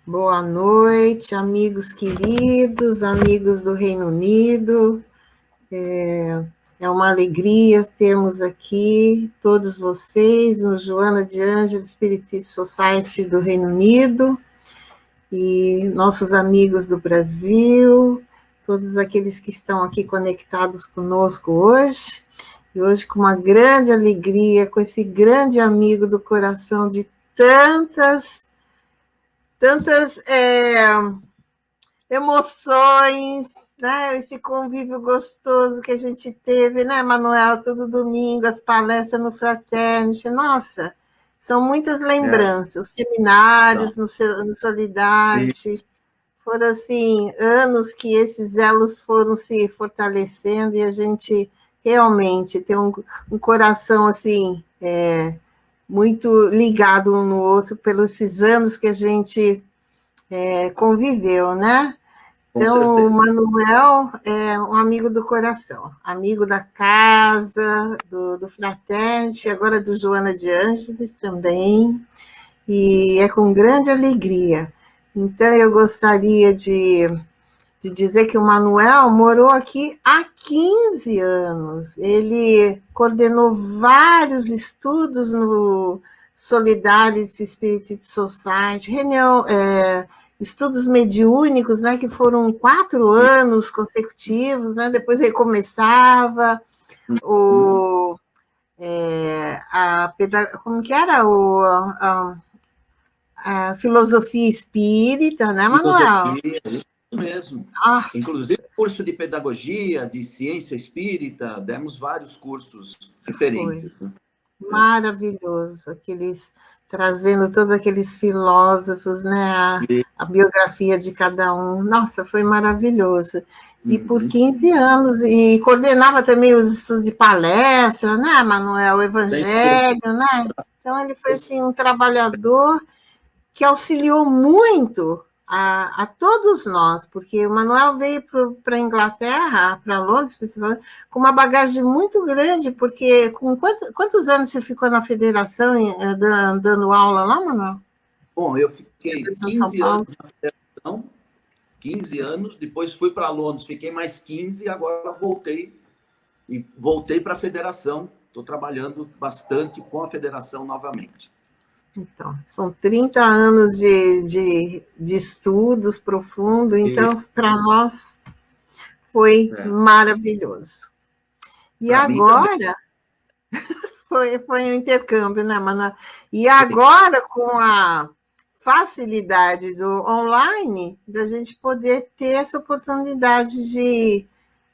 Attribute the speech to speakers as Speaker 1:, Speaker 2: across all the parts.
Speaker 1: Boa noite, amigos queridos, amigos do Reino Unido. É uma alegria termos aqui todos vocês no Joana de Ângelo Spirit Society do Reino Unido e nossos amigos do Brasil, todos aqueles que estão aqui conectados conosco hoje. E hoje com uma grande alegria, com esse grande amigo do coração de tantas emoções, né? Esse convívio gostoso que a gente teve, né, Manuel? Todo domingo, as palestras no Fraternity. Nossa, são muitas lembranças. Os seminários no Solidarte. Foram, assim, anos que esses elos foram se fortalecendo e a gente realmente tem um coração, assim, muito ligado um no outro pelos esses anos que a gente conviveu, né? Então, o Manuel é um amigo do coração, amigo da casa, do Fraternity, agora do Joana de Ângeles também, e é com grande alegria. Então, eu gostaria de dizer que o Manuel morou aqui há 15 anos. Ele coordenou vários estudos no Solidarity Spirit Society, estudos mediúnicos, né, que foram 4 anos consecutivos, né, depois recomeçava como que era? A filosofia espírita, né, Manuel?
Speaker 2: Filosofia, isso mesmo.
Speaker 1: Nossa.
Speaker 2: Inclusive, curso de pedagogia, de ciência espírita, demos vários cursos diferentes.
Speaker 1: Foi maravilhoso, trazendo todos aqueles filósofos, né, a biografia de cada um. Nossa, foi maravilhoso. E por 15 anos, e coordenava também os estudos de palestra, né, Manuel? O Evangelho, né? Então, ele foi, assim, um trabalhador que auxiliou muito a todos nós, porque o Manuel veio para a Inglaterra, para Londres, principalmente, com uma bagagem muito grande, porque com quantos anos você ficou na federação dando aula lá, Manuel?
Speaker 2: Bom, eu fiquei 15 anos na federação, 15 anos, depois fui para Londres, fiquei mais 15 e agora voltei para a federação. Estou trabalhando bastante com a federação novamente.
Speaker 1: Então, são 30 anos de estudos profundos, então, para nós, foi maravilhoso. E pra agora, foi um intercâmbio, né, Manuel? E agora, com a facilidade do online, da gente poder ter essa oportunidade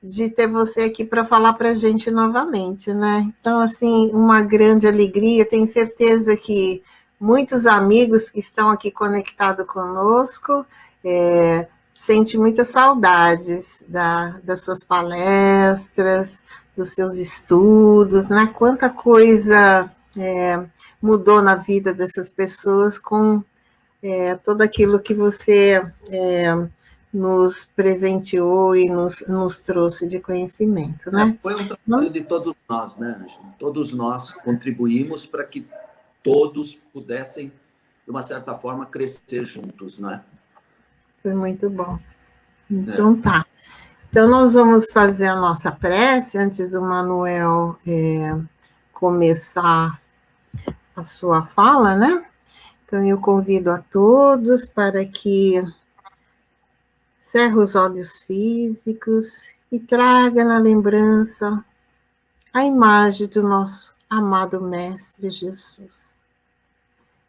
Speaker 1: de ter você aqui para falar para a gente novamente, né? Então, assim, uma grande alegria, tenho certeza que muitos amigos que estão aqui conectados conosco sentem muitas saudades das suas palestras, dos seus estudos, né? Quanta coisa mudou na vida dessas pessoas com tudo aquilo que você nos presenteou e nos trouxe de conhecimento, né?
Speaker 2: Foi um trabalho de todos nós, né, Ângela? Todos nós contribuímos para que todos pudessem, de uma certa forma, crescer juntos, né?
Speaker 1: Foi muito bom. Então, tá. Então, nós vamos fazer a nossa prece antes do Manuel começar a sua fala, né? Então, eu convido a todos para que cerre os olhos físicos e traga na lembrança a imagem do nosso amado Mestre Jesus.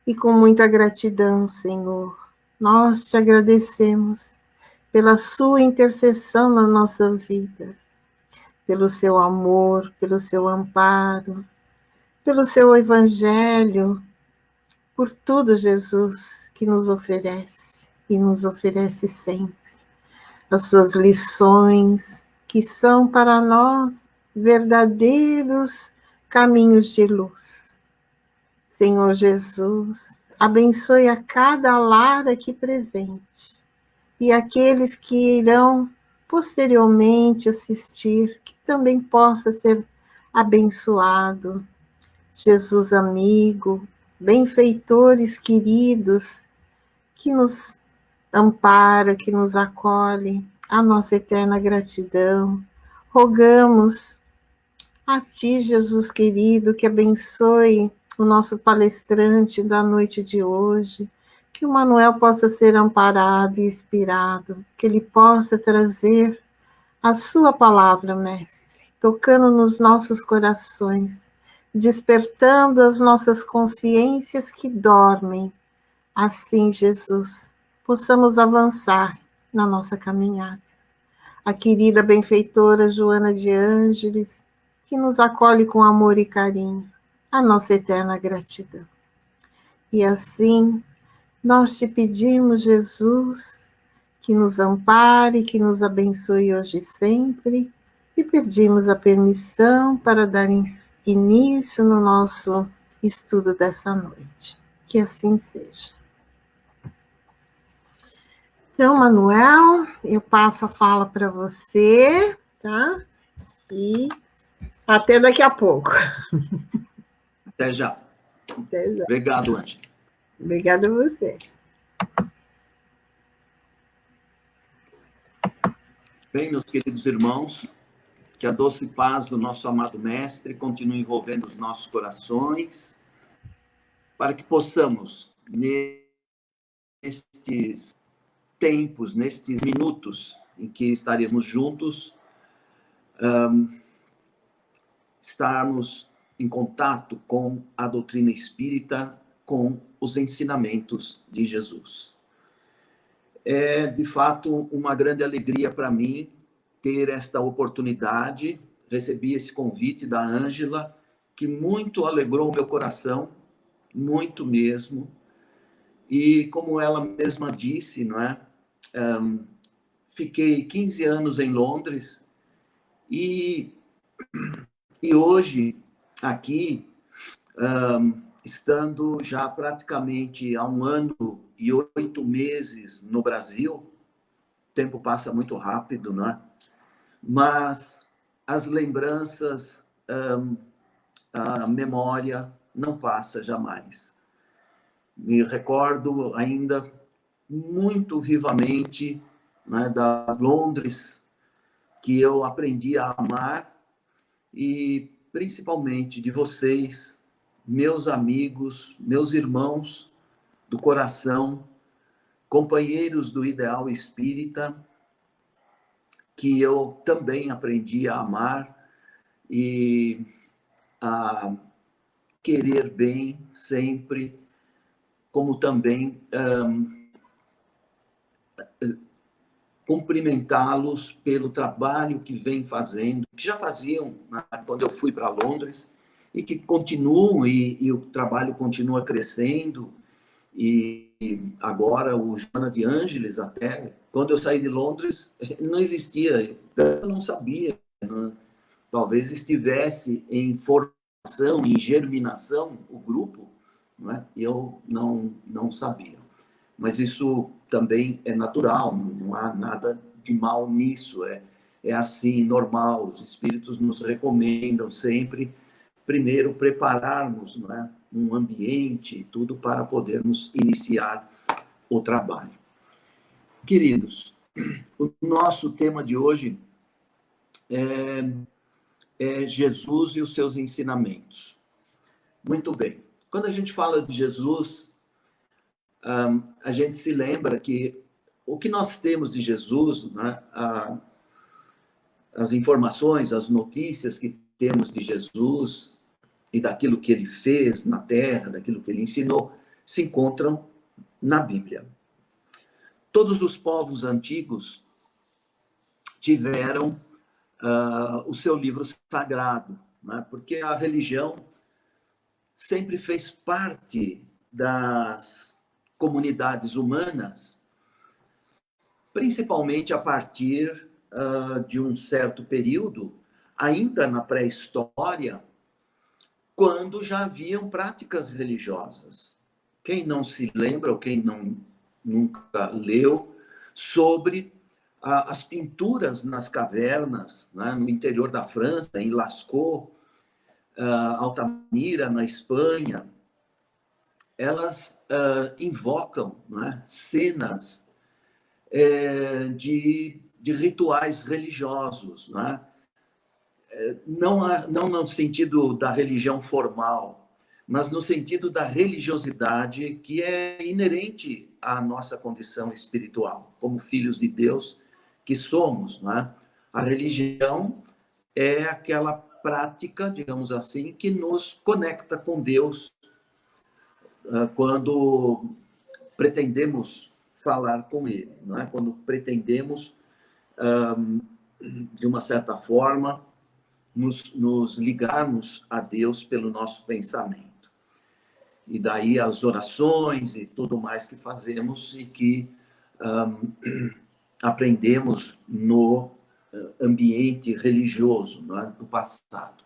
Speaker 1: E com muita gratidão, Senhor, nós te agradecemos pela sua intercessão na nossa vida, pelo seu amor, pelo seu amparo, pelo seu evangelho, por tudo, Jesus, que nos oferece e nos oferece sempre. As suas lições, que são para nós verdadeiros caminhos de luz. Senhor Jesus, abençoe a cada lar aqui presente e aqueles que irão posteriormente assistir, que também possa ser abençoado. Jesus amigo, benfeitores queridos, que nos ampara, que nos acolhe, a nossa eterna gratidão. Rogamos a Ti, Jesus querido, que abençoe o nosso palestrante da noite de hoje, que o Manuel possa ser amparado e inspirado, que ele possa trazer a Sua palavra, Mestre, tocando nos nossos corações, despertando as nossas consciências que dormem. Assim, Jesus, possamos avançar na nossa caminhada. A querida benfeitora Joana de Ângeles, que nos acolhe com amor e carinho, a nossa eterna gratidão. E assim, nós te pedimos, Jesus, que nos ampare, que nos abençoe hoje e sempre, e pedimos a permissão para dar início no nosso estudo dessa noite. Que assim seja. Então, Manuel, eu passo a fala para você, tá? E até daqui a pouco.
Speaker 2: Até já.
Speaker 1: Até já.
Speaker 2: Obrigado, Ângela.
Speaker 1: Obrigada a você.
Speaker 2: Bem, meus queridos irmãos, que a doce paz do nosso amado Mestre continue envolvendo os nossos corações, para que possamos, nestes tempos, nestes minutos em que estaremos juntos, estarmos em contato com a doutrina espírita, com os ensinamentos de Jesus. É, de fato, uma grande alegria para mim ter esta oportunidade. Recebi esse convite da Ângela, que muito alegrou o meu coração, muito mesmo. E como ela mesma disse, não é? Fiquei 15 anos em Londres e hoje, aqui, estando já praticamente há 1 ano e 8 meses no Brasil, o tempo passa muito rápido, né? Mas as lembranças, a memória não passa jamais. Me recordo ainda muito vivamente, né, da Londres, que eu aprendi a amar, e principalmente de vocês, meus amigos, meus irmãos do coração, companheiros do ideal espírita, que eu também aprendi a amar e a querer bem sempre, como também cumprimentá-los pelo trabalho que vem fazendo, que já faziam, né, quando eu fui para Londres, e que continuam, e o trabalho continua crescendo. E agora o Joana de Ângeles, até quando eu saí de Londres, não existia, eu não sabia, né? Talvez estivesse em formação, em germinação, o grupo, né? E eu não sabia. Mas isso também é natural, não há nada de mal nisso, é assim, normal. Os espíritos nos recomendam sempre, primeiro, prepararmos, né, um ambiente, tudo para podermos iniciar o trabalho. Queridos, o nosso tema de hoje é Jesus e os seus ensinamentos. Muito bem. Quando a gente fala de Jesus, a gente se lembra que o que nós temos de Jesus, né, as informações, as notícias que temos de Jesus e daquilo que ele fez na Terra, daquilo que ele ensinou, se encontram na Bíblia. Todos os povos antigos tiveram o seu livro sagrado, né? Porque a religião sempre fez parte das comunidades humanas, principalmente a partir de um certo período, ainda na pré-história, quando já haviam práticas religiosas. Quem não se lembra, ou quem nunca leu, sobre as pinturas nas cavernas, né, no interior da França, em Lascaux, Altamira, na Espanha, elas invocam, né, cenas de rituais religiosos, né? Não no sentido da religião formal, mas no sentido da religiosidade que é inerente à nossa condição espiritual, como filhos de Deus que somos, né? A religião é aquela prática, digamos assim, que nos conecta com Deus quando pretendemos falar com Ele, não é? Quando pretendemos, de uma certa forma, nos ligarmos a Deus pelo nosso pensamento. E daí as orações e tudo mais que fazemos e que aprendemos no ambiente religioso, não é? Do passado.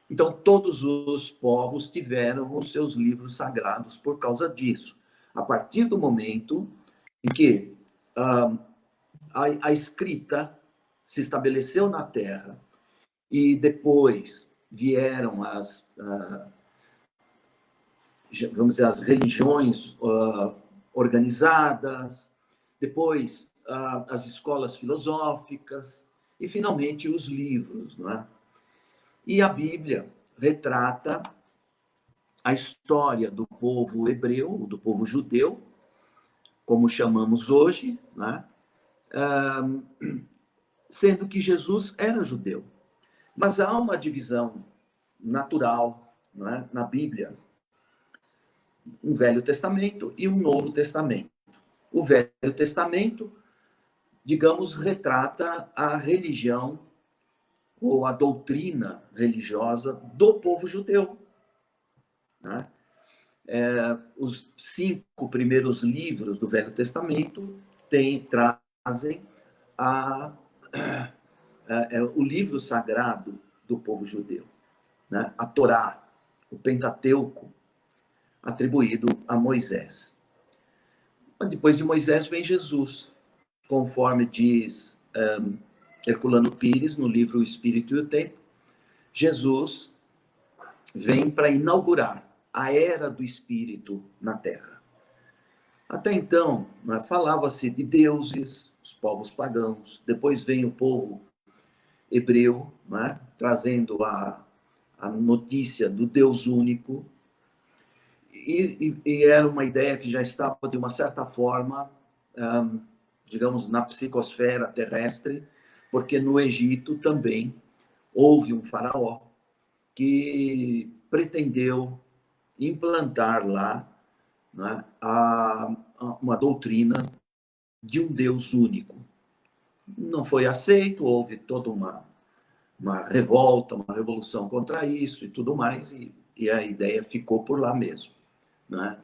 Speaker 2: Então, todos os povos tiveram os seus livros sagrados por causa disso. A partir do momento em que a escrita se estabeleceu na Terra e depois vieram vamos dizer, as religiões organizadas, depois as escolas filosóficas e, finalmente, os livros, não é? E a Bíblia retrata a história do povo hebreu, do povo judeu, como chamamos hoje, né? Sendo que Jesus era judeu. Mas há uma divisão natural, né, na Bíblia, um Velho Testamento e um Novo Testamento. O Velho Testamento, digamos, retrata a religião ou a doutrina religiosa do povo judeu, né? Os 5 primeiros livros do Velho Testamento trazem o livro sagrado do povo judeu, né? A Torá, o Pentateuco, atribuído a Moisés. Mas depois de Moisés vem Jesus, conforme diz Herculano Pires no livro O Espírito e o Tempo. Jesus vem para inaugurar a era do Espírito na Terra. Até então, né, falava-se de deuses, os povos pagãos. Depois vem o povo hebreu, né, trazendo a notícia do Deus único. E era uma ideia que já estava, de uma certa forma, digamos, na psicosfera terrestre, porque no Egito também houve um faraó que pretendeu implantar lá, né, uma doutrina de um Deus único. Não foi aceito, houve toda uma revolta, uma revolução contra isso e tudo mais, e a ideia ficou por lá mesmo, né?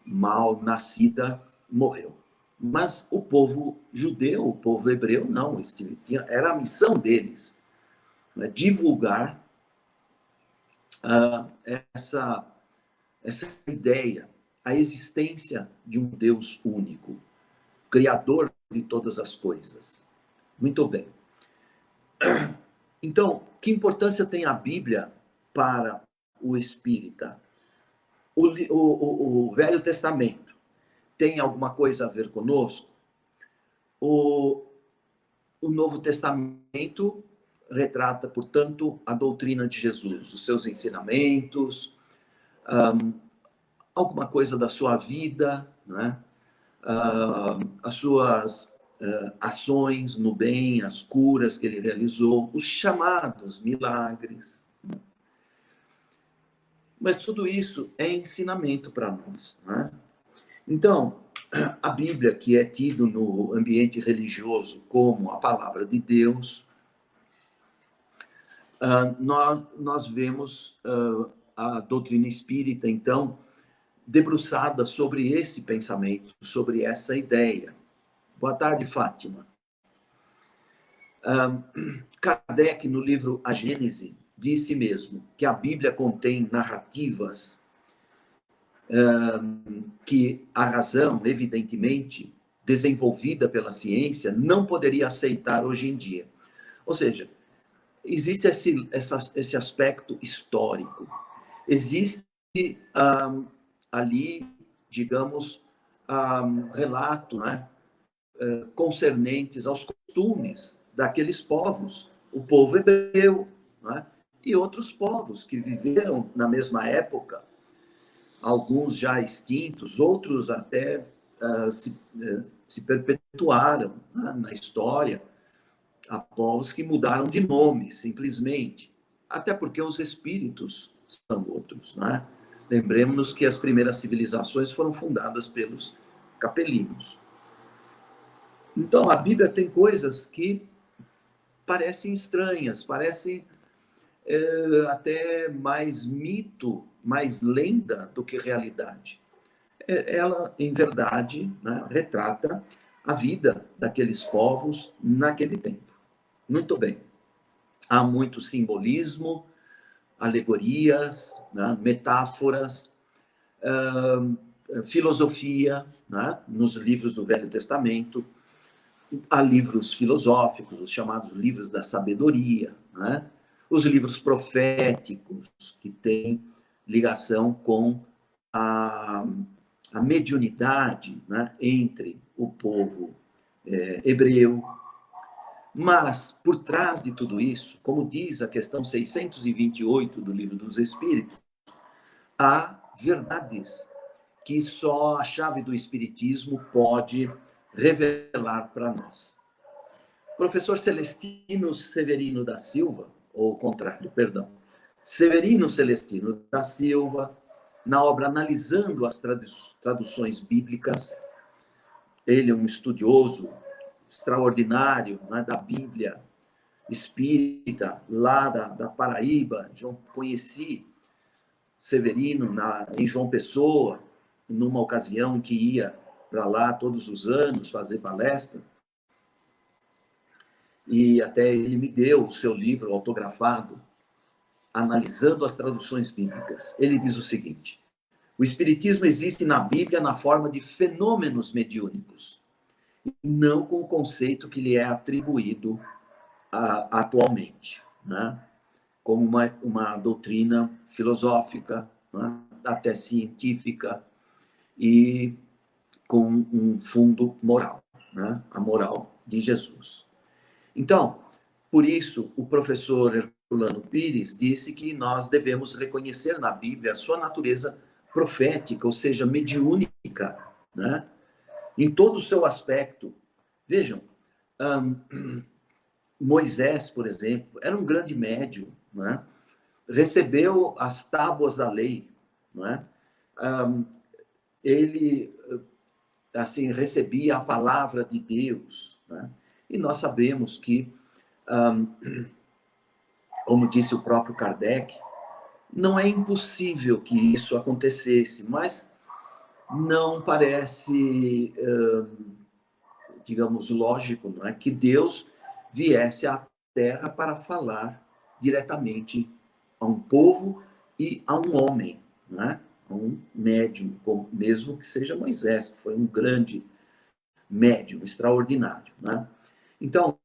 Speaker 2: Mal nascida, morreu. Mas o povo judeu, o povo hebreu, não, era a missão deles, né, divulgar essa ideia, a existência de um Deus único, criador de todas as coisas. Muito bem. Então, que importância tem a Bíblia para o espírita? O Velho Testamento tem alguma coisa a ver conosco? O Novo Testamento retrata, portanto, a doutrina de Jesus, os seus ensinamentos, alguma coisa da sua vida, né? As suas ações no bem, as curas que ele realizou, os chamados milagres. Mas tudo isso é ensinamento para nós, né? Então, a Bíblia, que é tido no ambiente religioso como a palavra de Deus, nós vemos a doutrina espírita, então, debruçada sobre esse pensamento, sobre essa ideia. Boa tarde, Fátima. Kardec, no livro A Gênese, disse mesmo que a Bíblia contém narrativas que a razão, evidentemente, desenvolvida pela ciência, não poderia aceitar hoje em dia. Ou seja, existe esse aspecto histórico. Existe ali, digamos, relato, né, concernentes aos costumes daqueles povos, o povo hebreu, né? E outros povos que viveram na mesma época, alguns já extintos, outros até se perpetuaram, né, na história. Há povos que mudaram de nome, simplesmente, até porque os espíritos são outros, né? Lembremos-nos que as primeiras civilizações foram fundadas pelos capelinos. Então, a Bíblia tem coisas que parecem estranhas, parecem até mais mito, mais lenda do que realidade. Ela, em verdade, né, retrata a vida daqueles povos naquele tempo. Muito bem. Há muito simbolismo, alegorias, né, metáforas, filosofia, né, nos livros do Velho Testamento. Há livros filosóficos, os chamados livros da sabedoria, né? Os livros proféticos, que têm ligação com a mediunidade, né, entre o povo hebreu. Mas, por trás de tudo isso, como diz a questão 628 do Livro dos Espíritos, há verdades que só a chave do Espiritismo pode revelar para nós. Professor Celestino Severino da Silva, ou o contrário, perdão, Severino Celestino da Silva, na obra Analisando as Traduções Bíblicas, ele é um estudioso extraordinário, né, da Bíblia espírita, lá da Paraíba. Conheci Severino em João Pessoa, numa ocasião que ia para lá todos os anos fazer palestra, e até ele me deu o seu livro autografado, Analisando as Traduções Bíblicas. Ele diz o seguinte: o Espiritismo existe na Bíblia na forma de fenômenos mediúnicos, não com o conceito que lhe é atribuído atualmente, né? Como uma doutrina filosófica, né, até científica, e com um fundo moral, né, a moral de Jesus. Então, por isso, o professor Herculano Pires disse que nós devemos reconhecer na Bíblia a sua natureza profética, ou seja, mediúnica, né, em todo o seu aspecto. Vejam, Moisés, por exemplo, era um grande médium, né? Recebeu as tábuas da lei, né? Ele, assim, recebia a palavra de Deus, né? E nós sabemos que, como disse o próprio Kardec, não é impossível que isso acontecesse, mas não parece, digamos, lógico, não é, que Deus viesse à Terra para falar diretamente a um povo e a um homem, né? A um médium, mesmo que seja Moisés, que foi um grande médium, extraordinário, né? Então,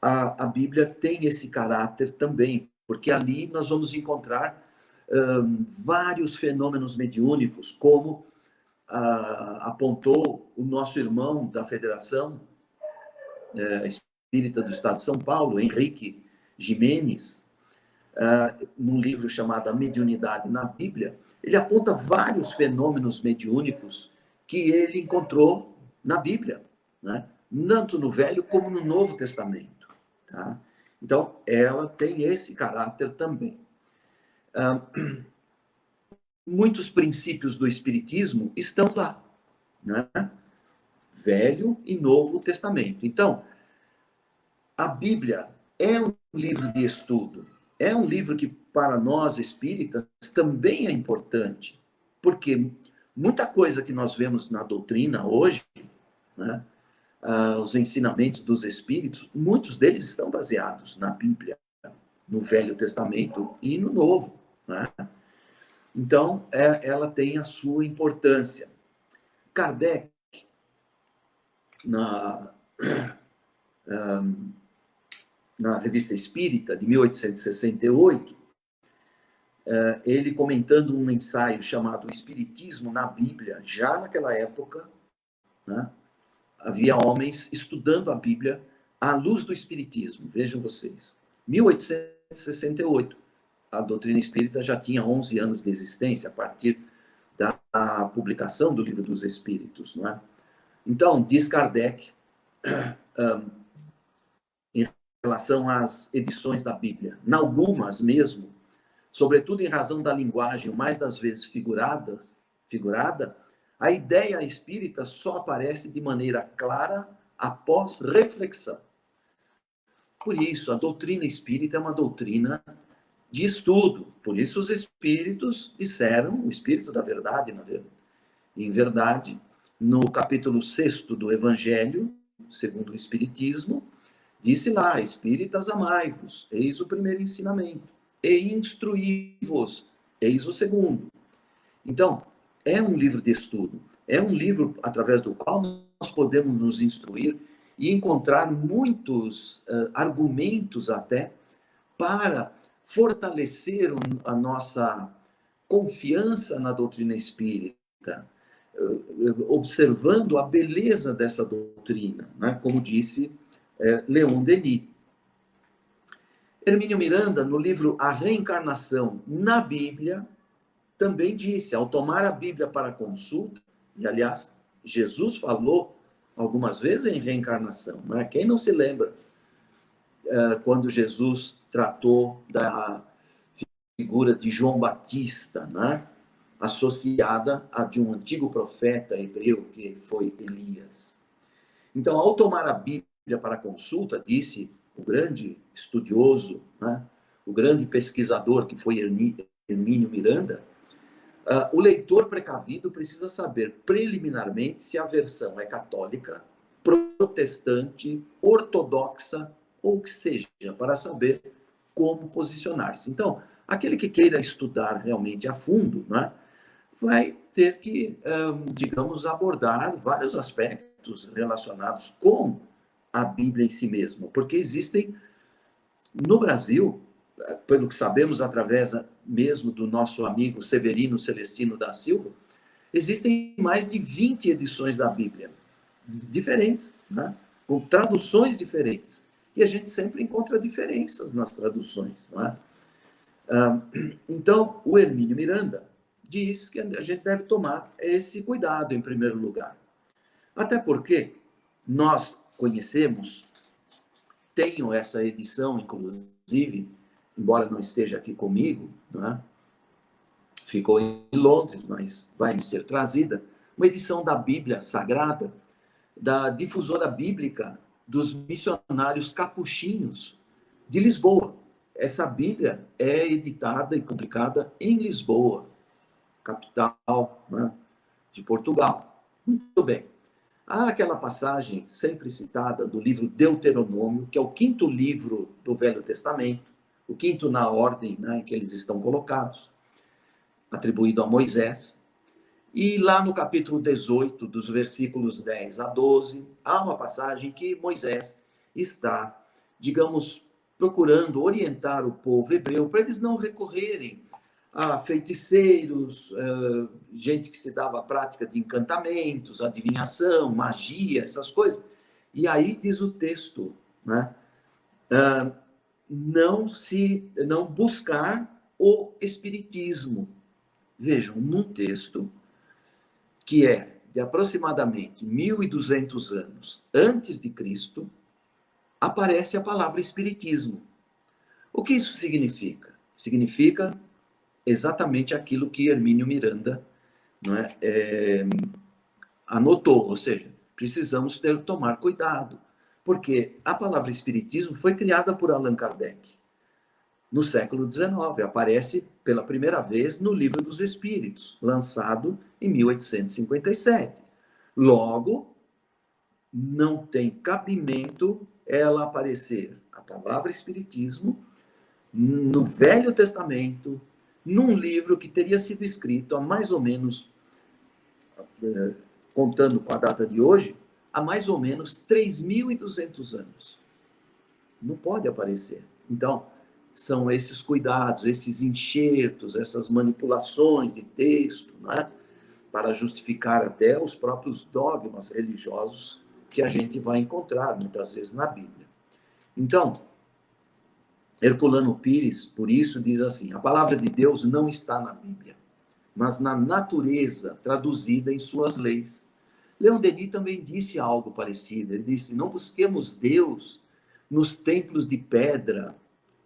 Speaker 2: a Bíblia tem esse caráter também, porque ali nós vamos encontrar vários fenômenos mediúnicos, como apontou o nosso irmão da Federação Espírita do Estado de São Paulo, Henrique Jimenez, num livro chamado A Mediunidade na Bíblia. Ele aponta vários fenômenos mediúnicos que ele encontrou na Bíblia, né? Tanto no Velho como no Novo Testamento, tá? Então, ela tem esse caráter também. Muitos princípios do Espiritismo estão lá, né? Velho e Novo Testamento. Então, a Bíblia é um livro de estudo, é um livro que, para nós espíritas, também é importante, porque muita coisa que nós vemos na doutrina hoje, né, os ensinamentos dos espíritos, muitos deles estão baseados na Bíblia, no Velho Testamento e no Novo, né? Então, ela tem a sua importância. Kardec, na Revista Espírita, de 1868, ele comentando um ensaio chamado Espiritismo na Bíblia, já naquela época, né, havia homens estudando a Bíblia à luz do Espiritismo. Vejam vocês, 1868, a doutrina espírita já tinha 11 anos de existência a partir da publicação do Livro dos Espíritos, não é? Então, diz Kardec, em relação às edições da Bíblia, em algumas mesmo, sobretudo em razão da linguagem, mais das vezes figurada, a ideia espírita só aparece de maneira clara após reflexão. Por isso, a doutrina espírita é uma doutrina de estudo. Por isso, os espíritos disseram, o espírito da verdade, em verdade, no capítulo 6º do Evangelho, segundo o Espiritismo, disse lá: espíritas, amai-vos, eis o primeiro ensinamento, e instruí-vos, eis o segundo. Então, é um livro de estudo, é um livro através do qual nós podemos nos instruir e encontrar muitos argumentos até para fortalecer a nossa confiança na doutrina espírita, observando a beleza dessa doutrina, né? Como disse Leon Denis. Hermínio Miranda, no livro A Reencarnação na Bíblia, também disse, ao tomar a Bíblia para consulta, e aliás, Jesus falou algumas vezes em reencarnação, né? Quem não se lembra quando Jesus tratou da figura de João Batista, né? Associada a de um antigo profeta hebreu que foi Elias. Então, ao tomar a Bíblia para consulta, disse o grande estudioso, né? O grande pesquisador que foi Hermínio Miranda, o leitor precavido precisa saber preliminarmente se a versão é católica, protestante, ortodoxa ou o que seja, para saber como posicionar-se. Então, aquele que queira estudar realmente a fundo, né, vai ter que, digamos, abordar vários aspectos relacionados com a Bíblia em si mesma, porque existem, no Brasil, pelo que sabemos através mesmo do nosso amigo Severino Celestino da Silva, existem mais de 20 edições da Bíblia, diferentes, né? Com traduções diferentes. E a gente sempre encontra diferenças nas traduções, não é? Então, o Hermínio Miranda diz que a gente deve tomar esse cuidado em primeiro lugar. Até porque nós conhecemos, tenho essa edição, inclusive, embora não esteja aqui comigo, não é? Ficou em Londres, mas vai me ser trazida, uma edição da Bíblia Sagrada, da difusora bíblica dos missionários capuchinhos de Lisboa. Essa Bíblia é editada e publicada em Lisboa, capital, né, de Portugal. Muito bem. Há aquela passagem sempre citada do livro Deuteronômio, que é o 5º livro do Velho Testamento, o 5º na ordem, né, em que eles estão colocados, atribuído a Moisés. E lá no capítulo 18, dos versículos 10 a 12, há uma passagem que Moisés está, digamos, procurando orientar o povo hebreu para eles não recorrerem a feiticeiros, gente que se dava a prática de encantamentos, adivinhação, magia, essas coisas. E aí diz o texto, né? Não buscar o espiritismo. Vejam, num texto que é de aproximadamente 1.200 anos antes de Cristo, aparece a palavra espiritismo. O que isso significa? Significa exatamente aquilo que Hermínio Miranda, não é, anotou, ou seja, precisamos tomar cuidado, porque a palavra espiritismo foi criada por Allan Kardec no século XIX, aparece pela primeira vez no Livro dos Espíritos, lançado em 1857. Logo, não tem cabimento ela aparecer, a palavra espiritismo, no Velho Testamento, num livro que teria sido escrito há mais ou menos, contando com a data de hoje, há mais ou menos 3.200 anos. Não pode aparecer. Então, são esses cuidados, esses enxertos, essas manipulações de texto, né, para justificar até os próprios dogmas religiosos que a gente vai encontrar muitas vezes na Bíblia. Então, Herculano Pires, por isso, diz assim: a palavra de Deus não está na Bíblia, mas na natureza traduzida em suas leis. Leon Denis também disse algo parecido. Ele disse: não busquemos Deus nos templos de pedra,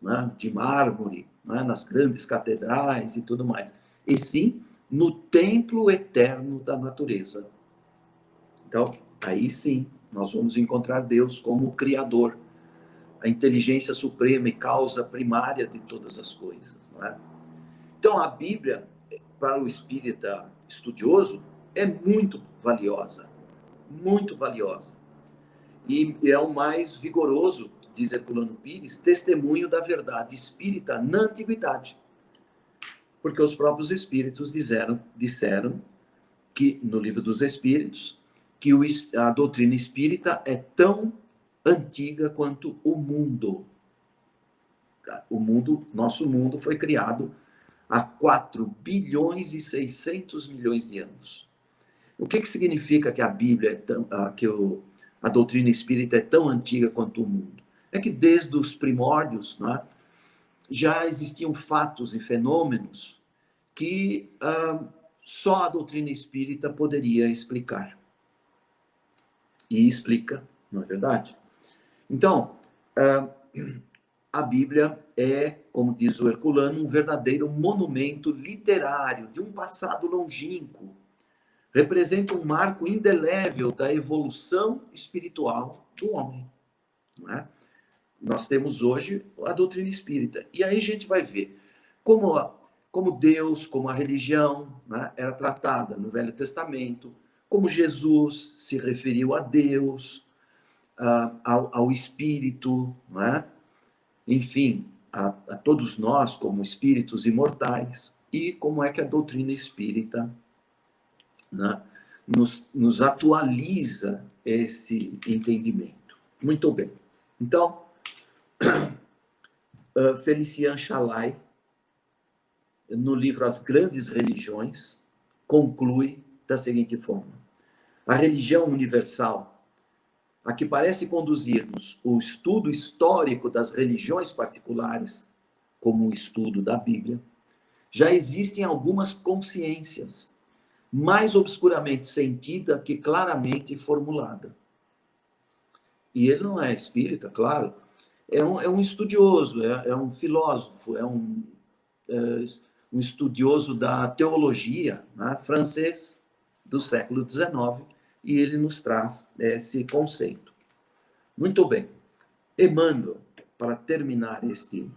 Speaker 2: né, de mármore, né, nas grandes catedrais e tudo mais, e sim no templo eterno da natureza. Então, aí sim, nós vamos encontrar Deus como o Criador, a inteligência suprema e causa primária de todas as coisas. Não é? Então, a Bíblia, para o espírita estudioso, é muito valiosa. Muito valiosa. E é o mais vigoroso, diz Herculano Pires, testemunho da verdade espírita na antiguidade. Porque os próprios espíritos disseram que, no Livro dos Espíritos, que a doutrina espírita é tão antiga quanto o mundo. O mundo, nosso mundo, foi criado há 4 bilhões e 600 milhões de anos. O que significa que a Bíblia, a doutrina espírita é tão antiga quanto o mundo? É que desde os primórdios, né, já existiam fatos e fenômenos que só a doutrina espírita poderia explicar. E explica, não é verdade? Então, a Bíblia é, como diz o Herculano, um verdadeiro monumento literário de um passado longínquo. Representa um marco indelével da evolução espiritual do homem. Não é? Nós temos hoje a doutrina espírita. E aí a gente vai ver como Deus, como a religião, né, era tratada no Velho Testamento, como Jesus se referiu a Deus, ao Espírito, não é? Enfim, a todos nós como espíritos imortais, e como é que a doutrina espírita, né, nos atualiza esse entendimento. Muito bem. Então, Felician Chalais, no livro As Grandes Religiões, conclui da seguinte forma: a religião universal, a que parece conduzir-nos o estudo histórico das religiões particulares, como o estudo da Bíblia, já existe em algumas consciências, mais obscuramente sentida que claramente formulada. E ele não é espírita, claro, é um estudioso, é um filósofo, é um estudioso da teologia, né, francês do século XIX, e ele nos traz esse conceito. Muito bem. Emmanuel, para terminar este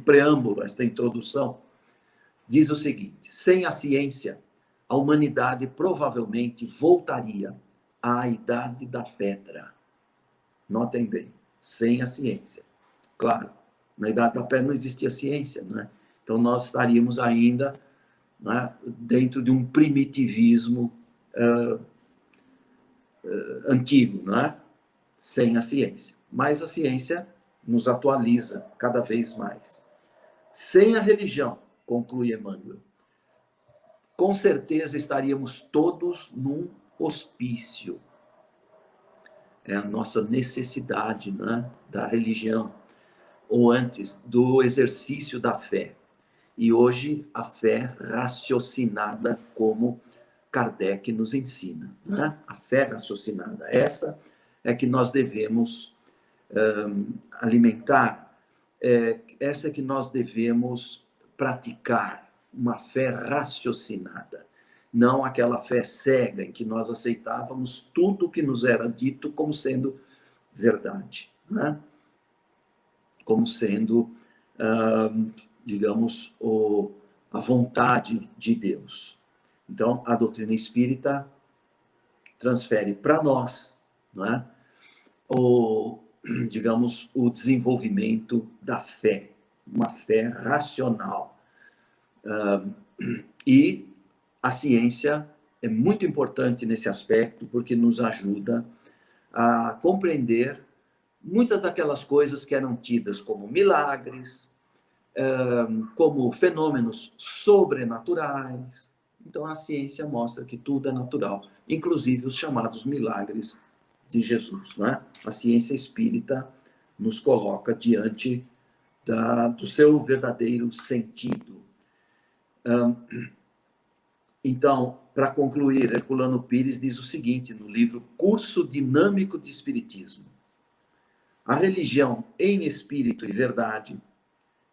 Speaker 2: preâmbulo, esta introdução, diz o seguinte: sem a ciência, a humanidade provavelmente voltaria à idade da pedra. Notem bem, sem a ciência. Claro, na idade da pedra não existia ciência, não é? Então nós estaríamos ainda, né, dentro de um primitivismo antigo, não é? Sem a ciência. Mas a ciência nos atualiza cada vez mais. Sem a religião, conclui Emmanuel, com certeza estaríamos todos num hospício. É a nossa necessidade, né, da religião, ou antes, do exercício da fé. E hoje, a fé raciocinada, como Kardec nos ensina. Né? A fé raciocinada. Essa é que nós devemos alimentar, essa é que nós devemos praticar, uma fé raciocinada. Não aquela fé cega em que nós aceitávamos tudo que nos era dito como sendo verdade. Né? Como sendo, digamos, a vontade de Deus. Então, a doutrina espírita transfere para nós, não é? Digamos, o desenvolvimento da fé, uma fé racional. E a ciência é muito importante nesse aspecto, porque nos ajuda a compreender muitas daquelas coisas que eram tidas como milagres, como fenômenos sobrenaturais. Então, a ciência mostra que tudo é natural. inclusive os chamados milagres de Jesus, né? A ciência espírita nos coloca diante do seu verdadeiro sentido. Então, para concluir, Herculano Pires diz o seguinte no livro Curso Dinâmico de Espiritismo: a religião em espírito e verdade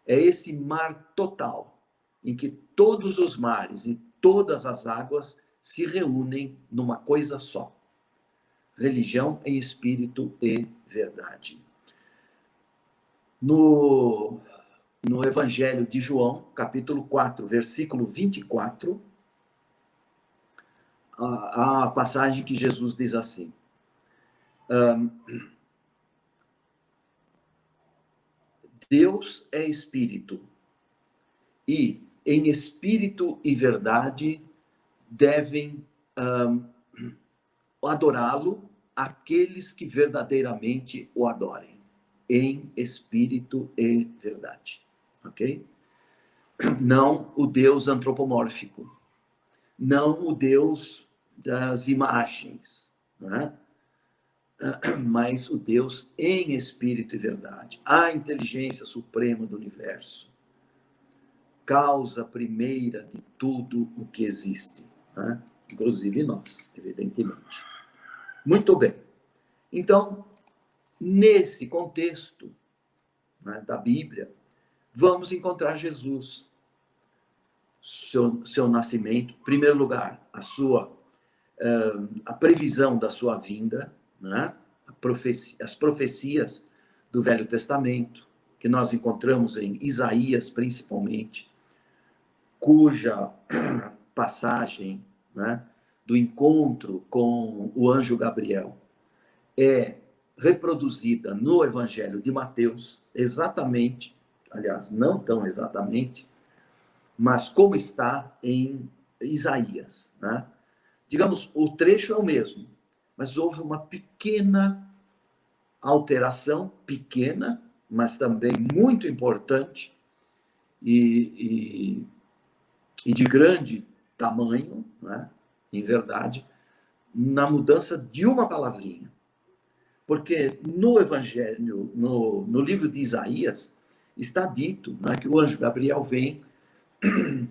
Speaker 2: é esse mar total em que todos os mares e todas as águas se reúnem numa coisa só. Religião em espírito e verdade. No Evangelho de João, capítulo 4, versículo 24, há a passagem que Jesus diz assim: Deus é espírito, e em espírito e verdade devem adorá-lo aqueles que verdadeiramente o adorem, em espírito e verdade. Ok? Não o Deus antropomórfico, não o Deus das imagens, né? Mas o Deus em espírito e verdade, a inteligência suprema do universo, causa primeira de tudo o que existe, né? Inclusive nós, evidentemente. Muito bem. Então, nesse contexto, né, da Bíblia, vamos encontrar Jesus, seu nascimento, em primeiro lugar, a previsão da sua vinda, né? As profecias do Velho Testamento, que nós encontramos em Isaías, principalmente, cuja passagem, né, do encontro com o anjo Gabriel é reproduzida no Evangelho de Mateus, exatamente, aliás, não tão exatamente, mas como está em Isaías, né? Digamos, o trecho é o mesmo, mas houve uma pequena alteração, pequena, mas também muito importante e de grande tamanho, né, em verdade, na mudança de uma palavrinha. Porque no Evangelho, no livro de Isaías, está dito, né, que o anjo Gabriel vem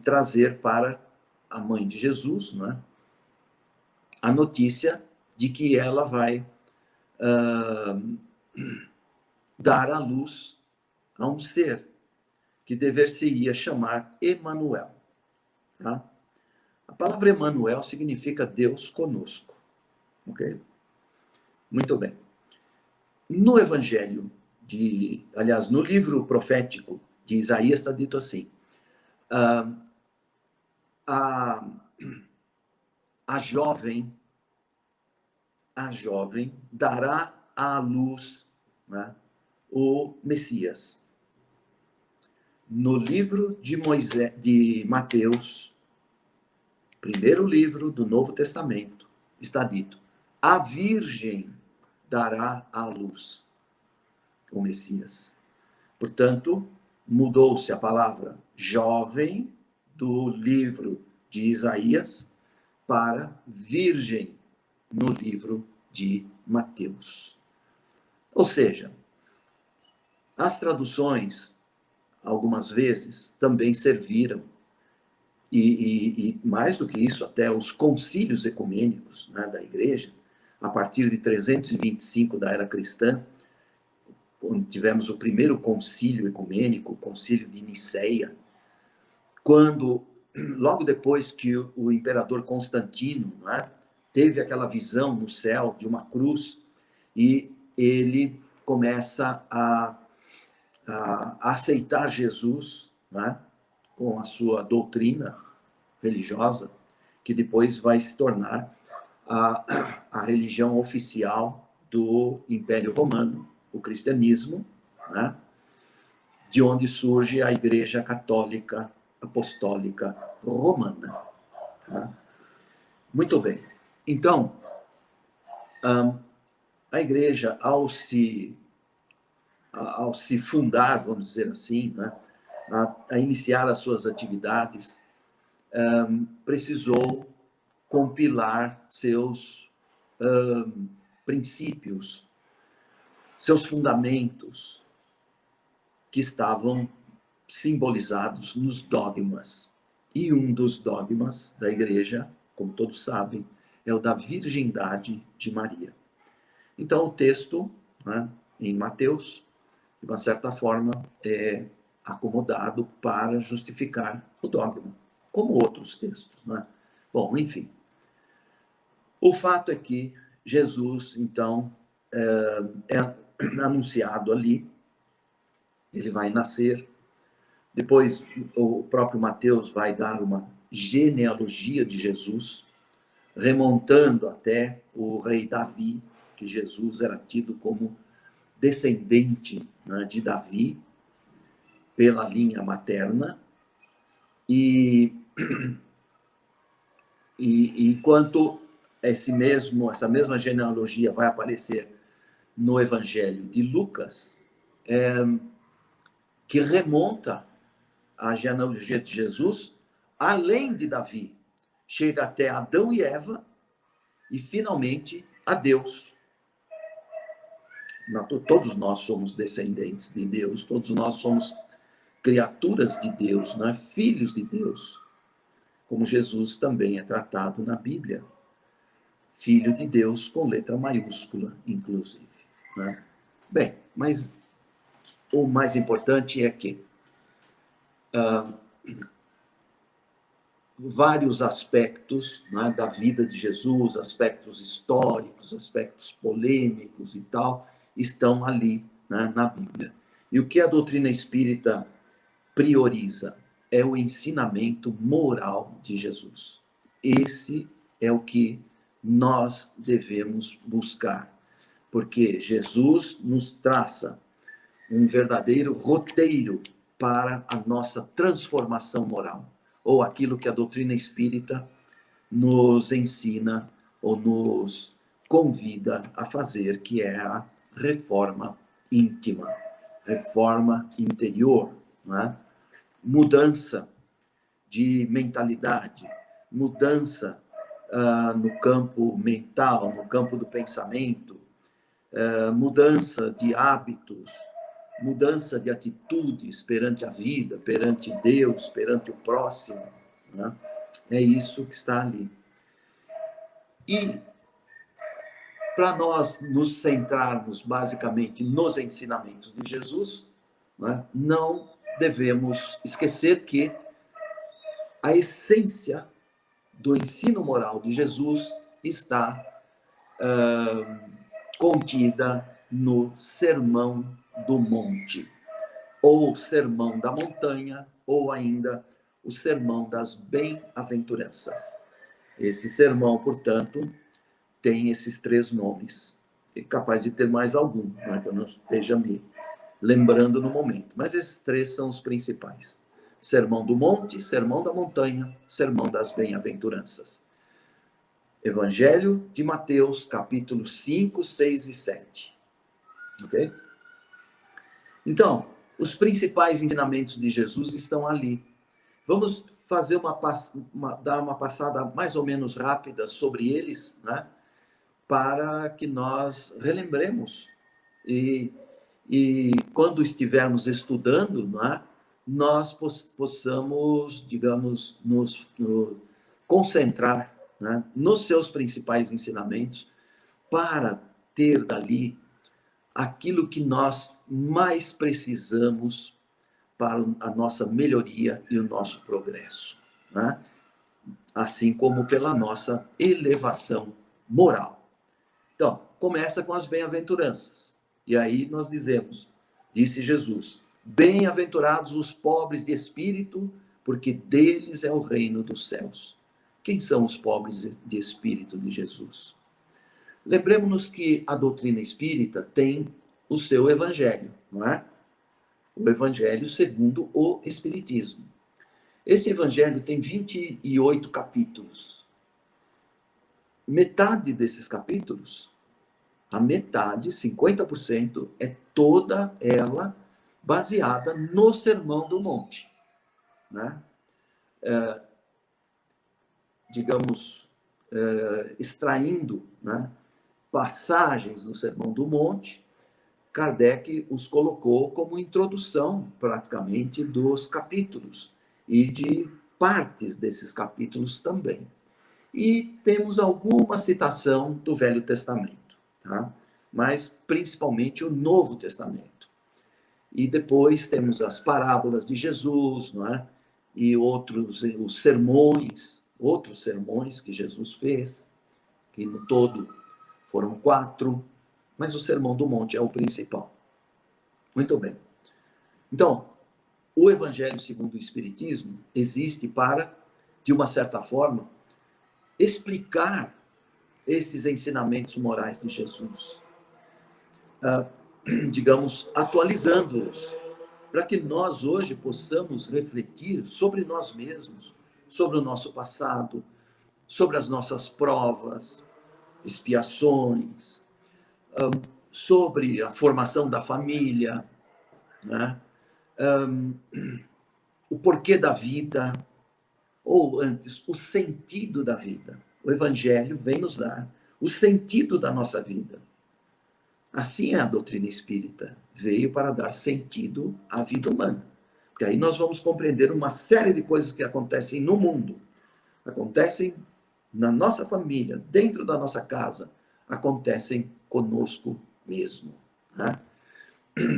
Speaker 2: trazer para a mãe de Jesus, né, a notícia de que ela vai dar à luz a um ser que dever-se-ia chamar Emanuel. Tá? A palavra Emanuel significa Deus conosco. Ok? Muito bem. No Evangelho, aliás, no livro profético de Isaías está dito assim: a jovem dará à luz, né, o Messias. No livro de Mateus, primeiro livro do Novo Testamento, está dito: a virgem dará à luz o Messias. Portanto, mudou-se a palavra jovem do livro de Isaías para virgem no livro de Mateus. Ou seja, as traduções, algumas vezes, também serviram, e mais do que isso, até os concílios ecumênicos, né, da Igreja, a partir de 325 da era cristã, quando tivemos o primeiro concílio ecumênico, o concílio de Niceia, quando, logo depois que o imperador Constantino, né, teve aquela visão no céu de uma cruz, e ele começa a aceitar Jesus, né, com a sua doutrina religiosa, que depois vai se tornar a religião oficial do Império Romano, o cristianismo, né, de onde surge a Igreja Católica Apostólica Romana. Tá? Muito bem. Então, a Igreja, ao se fundar, vamos dizer assim, né, a iniciar as suas atividades, precisou compilar seus princípios, seus fundamentos, que estavam simbolizados nos dogmas. E um dos dogmas da igreja, como todos sabem, é o da virgindade de Maria. Então, o texto, né, em Mateus, de uma certa forma, é acomodado para justificar o dogma, como outros textos, né? Bom, enfim. O fato é que Jesus, então, é anunciado ali, ele vai nascer. Depois, o próprio Mateus vai dar uma genealogia de Jesus, remontando até o rei Davi, que Jesus era tido como descendente, né, de Davi, pela linha materna. E enquanto essa mesma genealogia vai aparecer no Evangelho de Lucas, que remonta a genealogia de Jesus, além de Davi, chega até Adão e Eva e, finalmente, a Deus. Todos nós somos descendentes de Deus, todos nós somos criaturas de Deus, não é? Filhos de Deus, como Jesus também é tratado na Bíblia. Filho de Deus com letra maiúscula, inclusive, né? Bem, mas o mais importante é que vários aspectos, né, da vida de Jesus, aspectos históricos, aspectos polêmicos e tal, estão ali, né, na Bíblia. E o que a doutrina espírita prioriza é o ensinamento moral de Jesus. Esse é o que nós devemos buscar, porque Jesus nos traça um verdadeiro roteiro para a nossa transformação moral, ou aquilo que a doutrina espírita nos ensina ou nos convida a fazer, que é a reforma íntima, reforma interior, né? Mudança de mentalidade, mudança no campo mental, no campo do pensamento, mudança de hábitos, mudança de atitudes perante a vida, perante Deus, perante o próximo, né? É isso que está ali. E para nós nos centrarmos basicamente nos ensinamentos de Jesus, né, não devemos esquecer que a essência do ensino moral de Jesus está contida no Sermão do Monte, ou Sermão da Montanha, ou ainda o Sermão das Bem-aventuranças. Esse sermão, portanto, tem esses 3 nomes. É capaz de ter mais algum, não é que eu não esteja me lembrando no momento. Mas esses 3 são os principais. Sermão do Monte, Sermão da Montanha, Sermão das Bem-aventuranças. Evangelho de Mateus, capítulos 5, 6 e 7. Ok? Então, os principais ensinamentos de Jesus estão ali. Vamos fazer dar uma passada mais ou menos rápida sobre eles, né? Para que nós relembremos. E quando estivermos estudando, né, nós possamos, digamos, nos concentrar, né, nos seus principais ensinamentos, para ter dali aquilo que nós mais precisamos para a nossa melhoria e o nosso progresso, né? Assim como pela nossa elevação moral. Então, começa com as bem-aventuranças. E aí nós dizemos, disse Jesus, bem-aventurados os pobres de espírito, porque deles é o reino dos céus. Quem são os pobres de espírito de Jesus? Lembremos-nos que a doutrina espírita tem o seu evangelho, não é? O evangelho segundo o Espiritismo. Esse evangelho tem 28 capítulos. Metade desses capítulos, a metade, 50%, é toda ela baseada no Sermão do Monte, né? Digamos, extraindo, né, passagens do Sermão do Monte, Kardec os colocou como introdução, praticamente, dos capítulos e de partes desses capítulos também. E temos alguma citação do Velho Testamento, tá? Mas principalmente o Novo Testamento. E depois temos as parábolas de Jesus, não é? E outros sermões que Jesus fez, que no todo foram 4, mas o Sermão do Monte é o principal. Muito bem. Então, o Evangelho segundo o Espiritismo existe para, de uma certa forma, explicar esses ensinamentos morais de Jesus, digamos, atualizando-os, para que nós hoje possamos refletir sobre nós mesmos, sobre o nosso passado, sobre as nossas provas, expiações, sobre a formação da família, né? O porquê da vida, ou antes, o sentido da vida. O Evangelho vem nos dar o sentido da nossa vida. Assim é a doutrina espírita, veio para dar sentido à vida humana. Porque aí nós vamos compreender uma série de coisas que acontecem no mundo, acontecem na nossa família, dentro da nossa casa, acontecem conosco mesmo, né?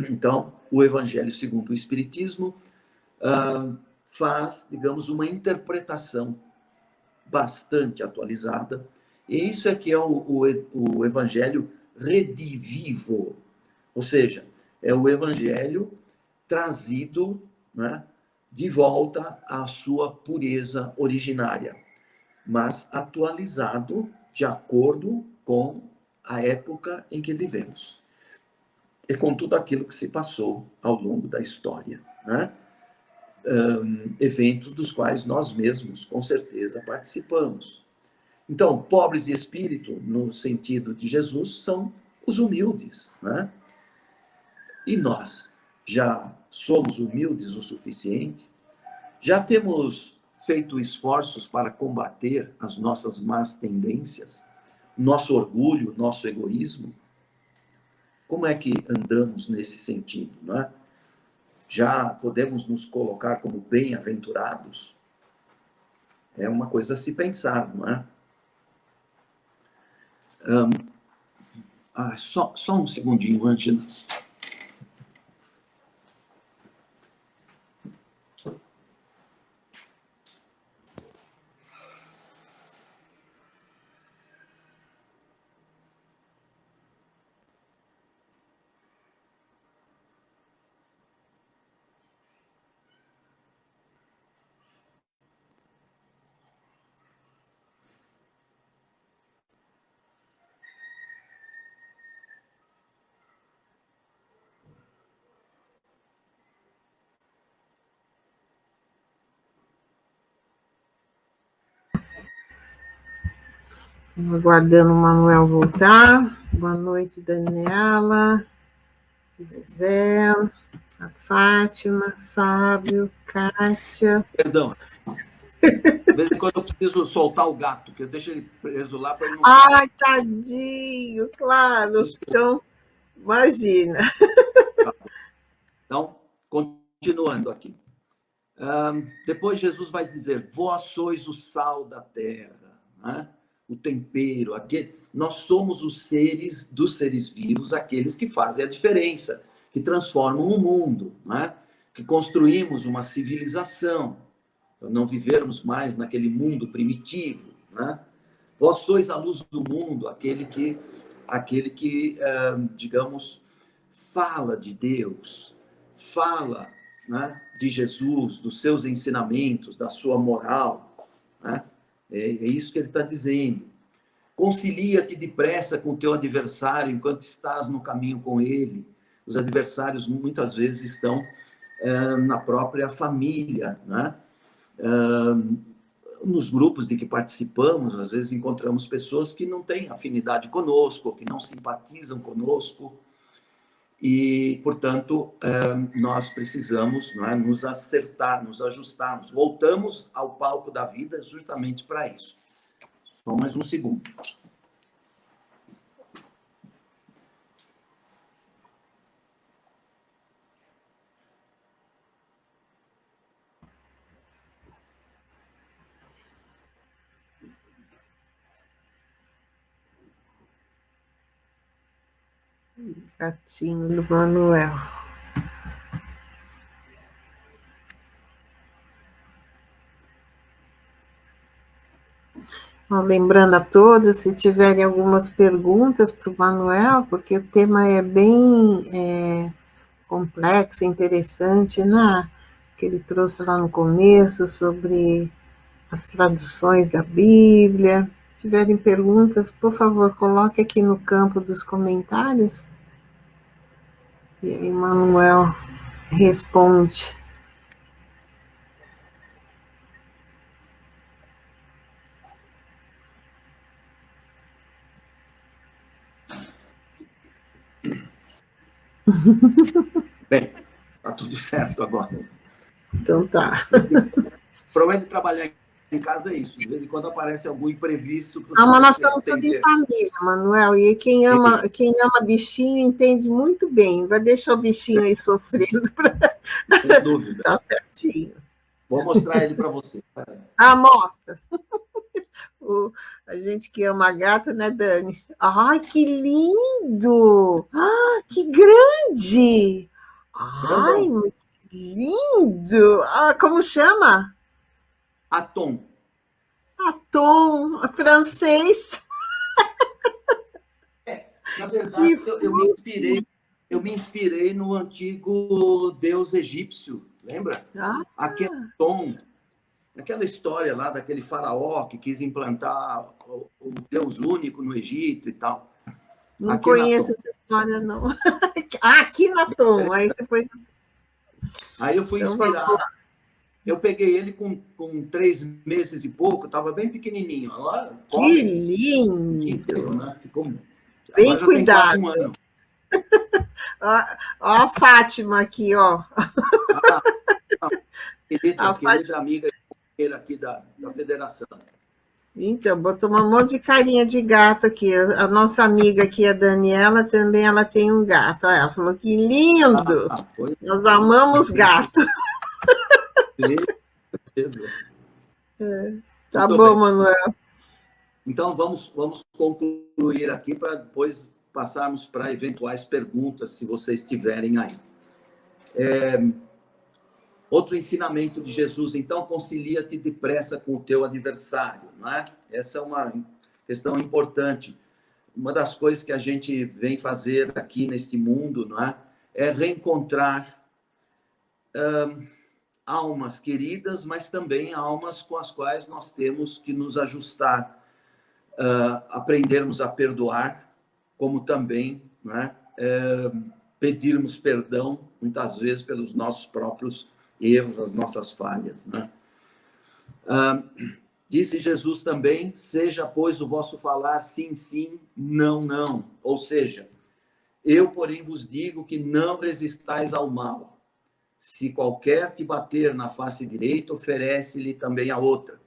Speaker 2: Então, o Evangelho segundo o Espiritismo faz, digamos, uma interpretação bastante atualizada, e isso é que é o Evangelho redivivo, ou seja, é o Evangelho trazido, né, de volta à sua pureza originária, mas atualizado de acordo com a época em que vivemos e com tudo aquilo que se passou ao longo da história, né? Eventos dos quais nós mesmos, com certeza, participamos. Então, pobres de espírito, no sentido de Jesus, são os humildes, né? E nós já somos humildes o suficiente? Já temos feito esforços para combater as nossas más tendências, nosso orgulho, nosso egoísmo? Como é que andamos nesse sentido, né? Já podemos nos colocar como bem-aventurados? É uma coisa a se pensar, não é? Só um segundinho, Angela.
Speaker 1: Aguardando o Manuel voltar. Boa noite, Daniela, Zezé, a Fátima, Fábio, Kátia.
Speaker 2: Perdão. De vez em quando eu preciso soltar o gato, que eu deixo ele preso lá para ele não...
Speaker 1: Ai, tadinho, claro. Então, imagina.
Speaker 2: Então, continuando aqui. Depois Jesus vai dizer, vós sois o sal da terra, né? O tempero, nós somos os seres dos seres vivos, aqueles que fazem a diferença, que transformam o mundo, né? Que construímos uma civilização, para não vivermos mais naquele mundo primitivo, né? Vós sois a luz do mundo, aquele que digamos, fala de Deus, fala, né, de Jesus, dos seus ensinamentos, da sua moral, né? É isso que ele está dizendo. Concilia-te depressa com o teu adversário enquanto estás no caminho com ele. Os adversários muitas vezes estão na própria família, né? Nos grupos de que participamos, às vezes encontramos pessoas que não têm afinidade conosco, que não simpatizam conosco, e, portanto, nós precisamos, não é, nos acertar, nos ajustarmos. Voltamos ao palco da vida justamente para isso. Só mais um segundo.
Speaker 1: Gatinho do Manuel. Lembrando a todos, se tiverem algumas perguntas para o Manuel, porque o tema é bem complexo, interessante, né? Que ele trouxe lá no começo sobre as traduções da Bíblia. Se tiverem perguntas, por favor, coloque aqui no campo dos comentários. E aí, Manuel responde.
Speaker 2: Bem, tá tudo certo agora.
Speaker 1: Então tá.
Speaker 2: O problema de trabalhar em casa é isso. De vez em quando aparece algum imprevisto.
Speaker 1: Mas nós estamos todos em família, Manuel. E quem ama bichinho entende muito bem. Vai deixar o bichinho aí sofrendo.
Speaker 2: Sem dúvida.
Speaker 1: Tá certinho.
Speaker 2: Vou mostrar ele para você.
Speaker 1: Mostra. A gente que ama gato, né, Dani? Ai, que lindo! Que grande! Ai, muito lindo! Como chama?
Speaker 2: Atom.
Speaker 1: Atom, francês.
Speaker 2: Na verdade, eu me inspirei no antigo deus egípcio, lembra? Aquele Atom. Aquela história lá daquele faraó que quis implantar o Deus único no Egito e tal.
Speaker 1: Não conheço essa história, não. Akhenaton.
Speaker 2: Aí eu fui inspirar. Eu peguei ele com 3 meses e pouco, estava bem pequenininho. Agora,
Speaker 1: que lindo!
Speaker 2: Inteiro, né? Ficou
Speaker 1: bem cuidado. Um ano. Ó a Fátima aqui, ó.
Speaker 2: Querida amiga aqui da federação.
Speaker 1: Então, botou um monte de carinha de gato aqui. A nossa amiga aqui, a Daniela, também ela tem um gato. Ela falou que lindo! Nós amamos gato.
Speaker 2: Beleza.
Speaker 1: Tá muito bom, Manuel.
Speaker 2: Então, vamos concluir aqui para depois passarmos para eventuais perguntas, se vocês tiverem aí. Outro ensinamento de Jesus, então, concilia-te depressa com o teu adversário, não é? Essa é uma questão importante. Uma das coisas que a gente vem fazer aqui neste mundo, não é? É reencontrar almas queridas, mas também almas com as quais nós temos que nos ajustar, aprendermos a perdoar, como também, não é? Pedirmos perdão, muitas vezes, pelos nossos próprios erros, as nossas falhas, né? Disse Jesus também, seja, pois, o vosso falar sim, sim, não, não. Ou seja, eu, porém, vos digo que não resistais ao mal. Se qualquer te bater na face direita, oferece-lhe também a outra.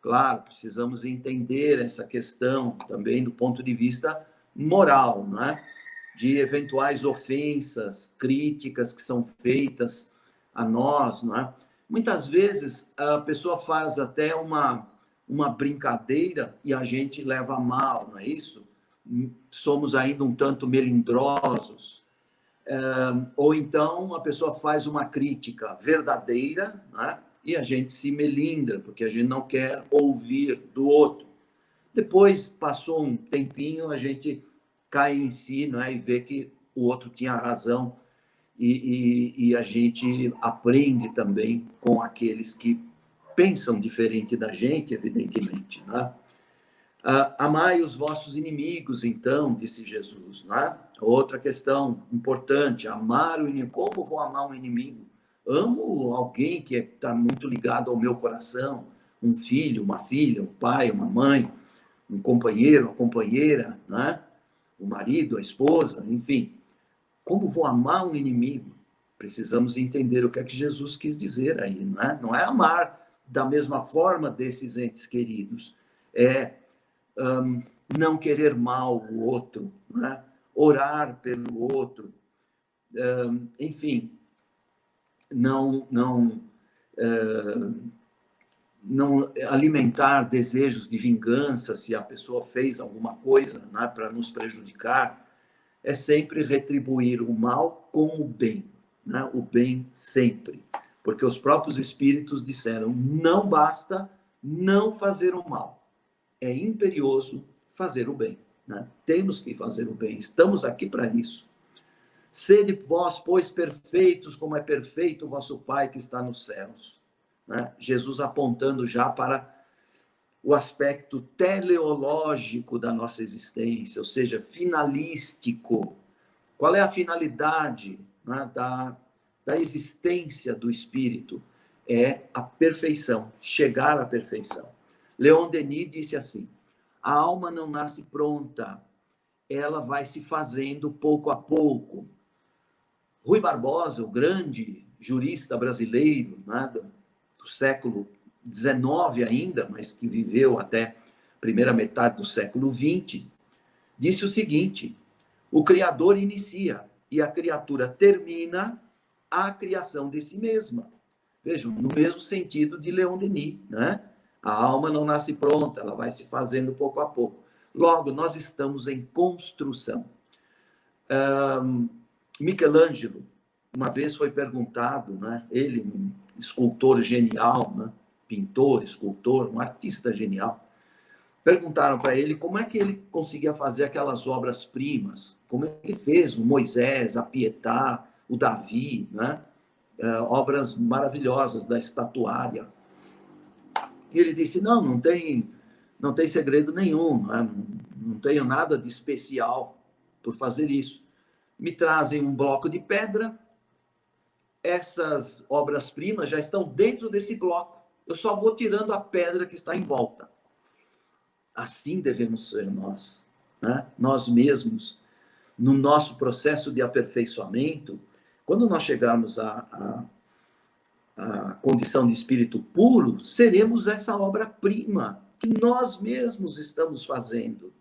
Speaker 2: Claro, precisamos entender essa questão também do ponto de vista moral, não é? De eventuais ofensas, críticas que são feitas a nós, não é? Muitas vezes a pessoa faz até uma brincadeira e a gente leva a mal, não é isso? Somos ainda um tanto melindrosos. Ou então a pessoa faz uma crítica verdadeira, né? E a gente se melindra, porque a gente não quer ouvir do outro. Depois, passou um tempinho, a gente cai em si, né? E vê que o outro tinha razão. E a gente aprende também com aqueles que pensam diferente da gente, evidentemente, né? Amai os vossos inimigos, então, disse Jesus, né? Outra questão importante, amar o inimigo. Como vou amar um inimigo? Amo alguém que está muito ligado ao meu coração, um filho, uma filha, um pai, uma mãe, um companheiro, uma companheira, né? O marido, a esposa, enfim. Como vou amar um inimigo? Precisamos entender o que é que Jesus quis dizer aí, não é? Não é amar da mesma forma desses entes queridos, é não querer mal o outro, né? Orar pelo outro, enfim, não alimentar desejos de vingança se a pessoa fez alguma coisa, né, para nos prejudicar. É sempre retribuir o mal com o bem, né? O bem sempre. Porque os próprios espíritos disseram, não basta não fazer o mal. É imperioso fazer o bem, né? Temos que fazer o bem. Estamos aqui para isso. Sede vós, pois, perfeitos, como é perfeito o vosso Pai que está nos céus. Né? Jesus apontando já para o aspecto teleológico da nossa existência, ou seja, finalístico. Qual é a finalidade, né, da existência do espírito? É a perfeição, chegar à perfeição. Leon Denis disse assim, a alma não nasce pronta, ela vai se fazendo pouco a pouco. Rui Barbosa, o grande jurista brasileiro, né, do século XIX ainda, mas que viveu até a primeira metade do século XX, disse o seguinte, o Criador inicia e a criatura termina a criação de si mesma. Vejam, no mesmo sentido de Leon Denis, né? A alma não nasce pronta, ela vai se fazendo pouco a pouco. Logo, nós estamos em construção. Michelangelo, uma vez foi perguntado, né? Ele, um escultor genial, né? Pintor, escultor, um artista genial, perguntaram para ele como é que ele conseguia fazer aquelas obras-primas, como ele fez o Moisés, a Pietà, o Davi, né? Obras maravilhosas da estatuária. E ele disse, não tem segredo nenhum, né? Não tenho nada de especial por fazer isso. Me trazem um bloco de pedra, essas obras-primas já estão dentro desse bloco, eu só vou tirando a pedra que está em volta. Assim devemos ser nós, né? Nós mesmos, no nosso processo de aperfeiçoamento, quando nós chegarmos à condição de espírito puro, seremos essa obra-prima que nós mesmos estamos fazendo,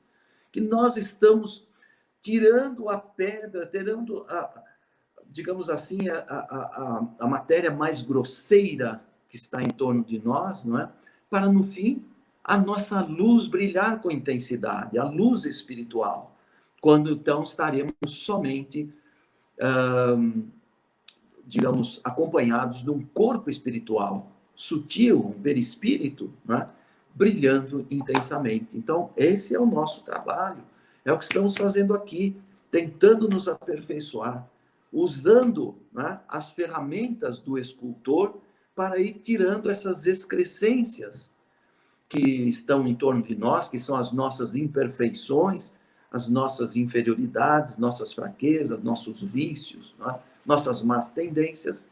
Speaker 2: que nós estamos tirando a pedra, tirando, digamos assim, a matéria mais grosseira que está em torno de nós, não é? Para, no fim, a nossa luz brilhar com intensidade, a luz espiritual, quando então estaremos somente, digamos, acompanhados de um corpo espiritual sutil, um perispírito, né? Brilhando intensamente. Então, esse é o nosso trabalho, é o que estamos fazendo aqui, tentando nos aperfeiçoar, usando, né, as ferramentas do escultor para ir tirando essas excrescências que estão em torno de nós, que são as nossas imperfeições, as nossas inferioridades, nossas fraquezas, nossos vícios, né? Nossas más tendências,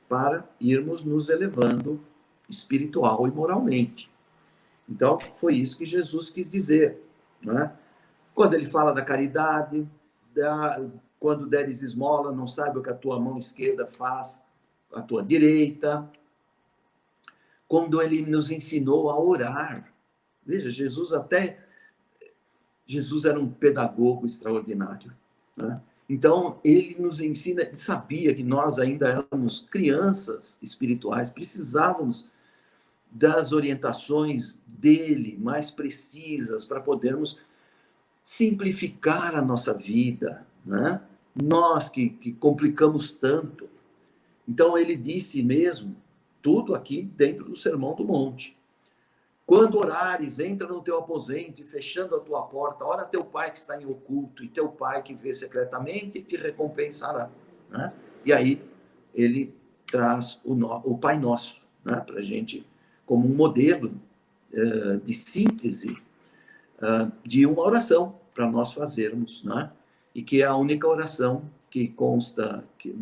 Speaker 2: para irmos nos elevando espiritual e moralmente. Então, foi isso que Jesus quis dizer, né? Quando ele fala da caridade, quando deres esmola, não saiba o que a tua mão esquerda faz, a tua direita. Quando ele nos ensinou a orar. Veja, Jesus era um pedagogo extraordinário, né? Então, ele nos ensina, ele sabia que nós ainda éramos crianças espirituais, precisávamos das orientações dele mais precisas para podermos simplificar a nossa vida, né? Nós que complicamos tanto. Então, ele disse mesmo, tudo aqui dentro do Sermão do Monte. Quando orares, entra no teu aposento e fechando a tua porta, ora teu pai que está em oculto e teu pai que vê secretamente te recompensará, né? E aí ele traz o Pai Nosso, né, para a gente, como um modelo de síntese de uma oração para nós fazermos, né? E que é a única oração que consta, que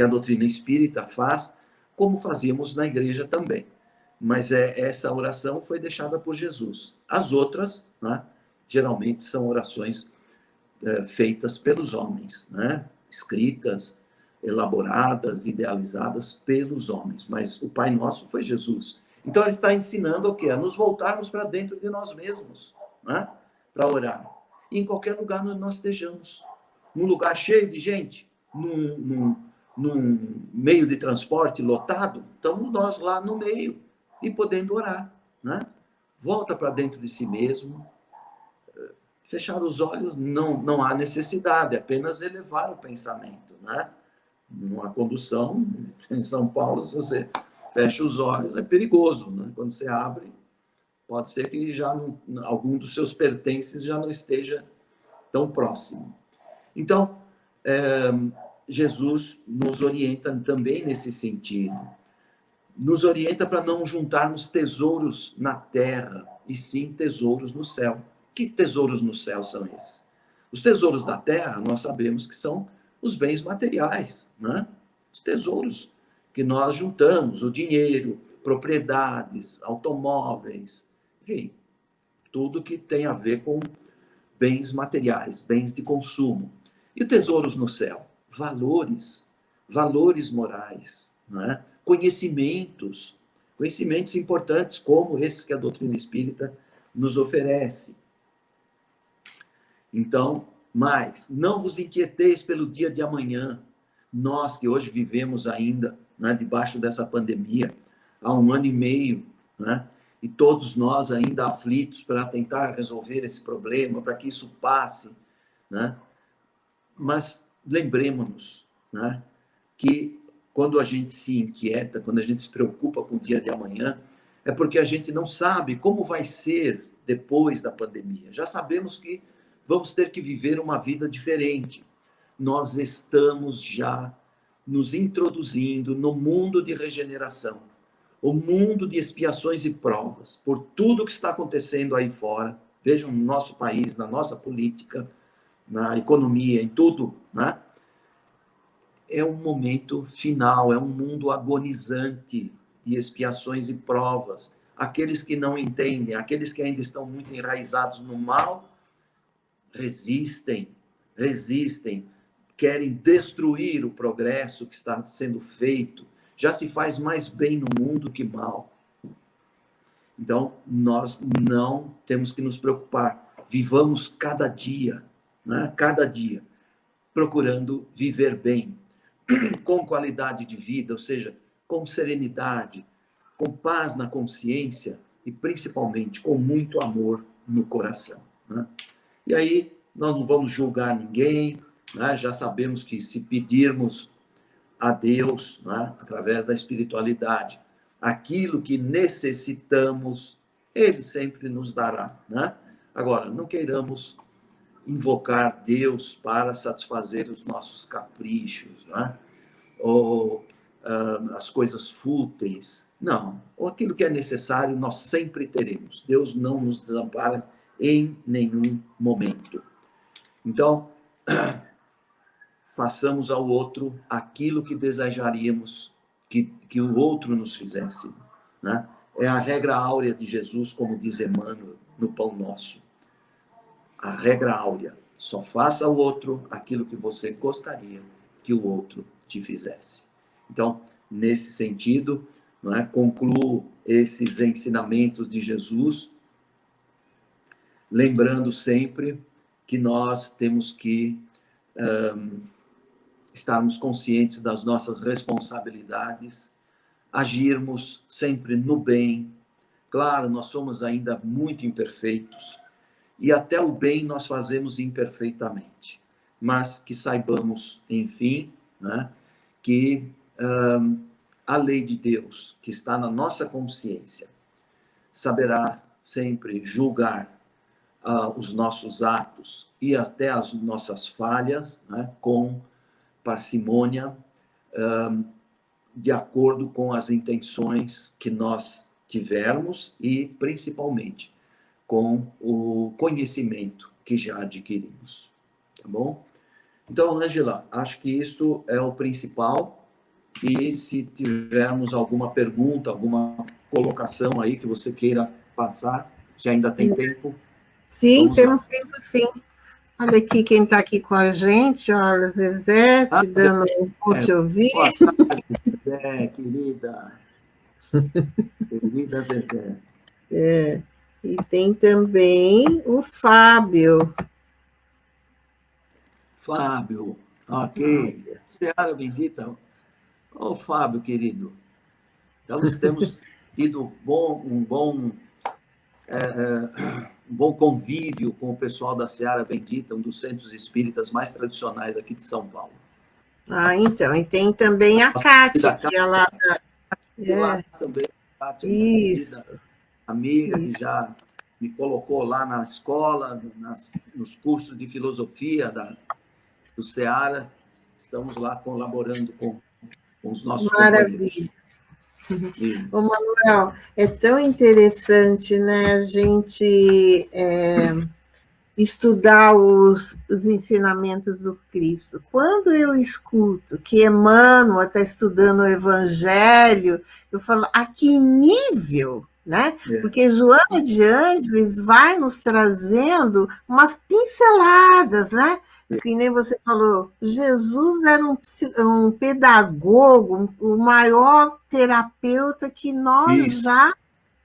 Speaker 2: a doutrina espírita faz, como fazíamos na igreja também. Mas essa oração foi deixada por Jesus. As outras, né, geralmente são orações feitas pelos homens, né, escritas, elaboradas, idealizadas pelos homens. Mas o Pai Nosso foi Jesus. Então ele está ensinando o quê? A nos voltarmos para dentro de nós mesmos, né, para orar. E em qualquer lugar onde nós estejamos. Num lugar cheio de gente, num meio de transporte lotado, estamos nós lá no meio e podendo orar. Né? Volta para dentro de si mesmo. Fechar os olhos não há necessidade, é apenas elevar o pensamento. Né? Numa condução, em São Paulo, se você fecha os olhos, é perigoso. Né? Quando você abre, pode ser que já algum dos seus pertences já não esteja tão próximo. Então, Jesus nos orienta também nesse sentido. Nos orienta para não juntarmos tesouros na terra, e sim tesouros no céu. Que tesouros no céu são esses? Os tesouros da terra, nós sabemos que são os bens materiais, né? Os tesouros que nós juntamos, o dinheiro, propriedades, automóveis, enfim, tudo que tem a ver com bens materiais, bens de consumo. E tesouros no céu? Valores morais, né? Conhecimentos importantes como esses que a doutrina espírita nos oferece. Então, mas não vos inquieteis pelo dia de amanhã. Nós que hoje vivemos ainda, né, debaixo dessa pandemia, há 1 ano e meio, né, e todos nós ainda aflitos para tentar resolver esse problema, para que isso passe, né? Mas lembremos-nos, né, que quando a gente se inquieta, quando a gente se preocupa com o dia de amanhã, é porque a gente não sabe como vai ser depois da pandemia. Já sabemos que vamos ter que viver uma vida diferente. Nós estamos já nos introduzindo no mundo de regeneração, o mundo de expiações e provas, por tudo que está acontecendo aí fora. Vejam, no nosso país, na nossa política, na economia, em tudo, né? É um momento final, é um mundo agonizante de expiações e provas. Aqueles que não entendem, aqueles que ainda estão muito enraizados no mal, resistem, querem destruir o progresso que está sendo feito. Já se faz mais bem no mundo que mal. Então, nós não temos que nos preocupar. Vivamos cada dia, né? Cada dia, procurando viver bem, com qualidade de vida, ou seja, com serenidade, com paz na consciência e, principalmente, com muito amor no coração. Né? E aí, nós não vamos julgar ninguém, né? Já sabemos que se pedirmos a Deus, né, através da espiritualidade, aquilo que necessitamos, Ele sempre nos dará. Né? Agora, não queiramos invocar Deus para satisfazer os nossos caprichos, né? Ou as coisas fúteis. Não. Ou aquilo que é necessário, nós sempre teremos. Deus não nos desampara em nenhum momento. Então, façamos ao outro aquilo que desejaríamos que o outro nos fizesse. Né? É a regra áurea de Jesus, como diz Emmanuel, no Pão Nosso. A regra áurea. Só faça ao outro aquilo que você gostaria que o outro te fizesse. Então, nesse sentido, não é, concluo esses ensinamentos de Jesus, lembrando sempre que nós temos que estarmos conscientes das nossas responsabilidades, agirmos sempre no bem. Claro, nós somos ainda muito imperfeitos, e até o bem nós fazemos imperfeitamente, mas que saibamos, enfim, né, que a lei de Deus, que está na nossa consciência, saberá sempre julgar os nossos atos e até as nossas falhas, né, com parcimônia, de acordo com as intenções que nós tivermos e, principalmente, com o conhecimento que já adquirimos. Tá bom? Então, Ângela, acho que isto é o principal. E se tivermos alguma pergunta, alguma colocação aí que você queira passar, se ainda tem tempo.
Speaker 1: Sim, temos tempo, sim. Olha aqui quem está aqui com a gente, olha, Zezé, te dando um te ouvir.
Speaker 2: Boa tarde, Zezé, querida. Querida Zezé.
Speaker 1: E tem também o Fábio.
Speaker 2: Fábio, ok. Seara Bendita. Ô, Fábio, querido. Então, temos tido um bom convívio com o pessoal da Seara Bendita, um dos centros espíritas mais tradicionais aqui de São Paulo.
Speaker 1: Então, e tem também a Kátia, que ela...
Speaker 2: Lá também, a Kátia, minha querida amiga, que já me colocou lá na escola, nos cursos de filosofia do Seara. Estamos lá colaborando com os nossos companheiros.
Speaker 1: Ô, Manuel, é tão interessante, né, a gente estudar os ensinamentos do Cristo. Quando eu escuto que Emmanuel está estudando o Evangelho, eu falo, a que nível? Né? Porque Joana de Ângeles vai nos trazendo umas pinceladas, né? Que nem você falou, Jesus era um pedagogo, o maior terapeuta que nós já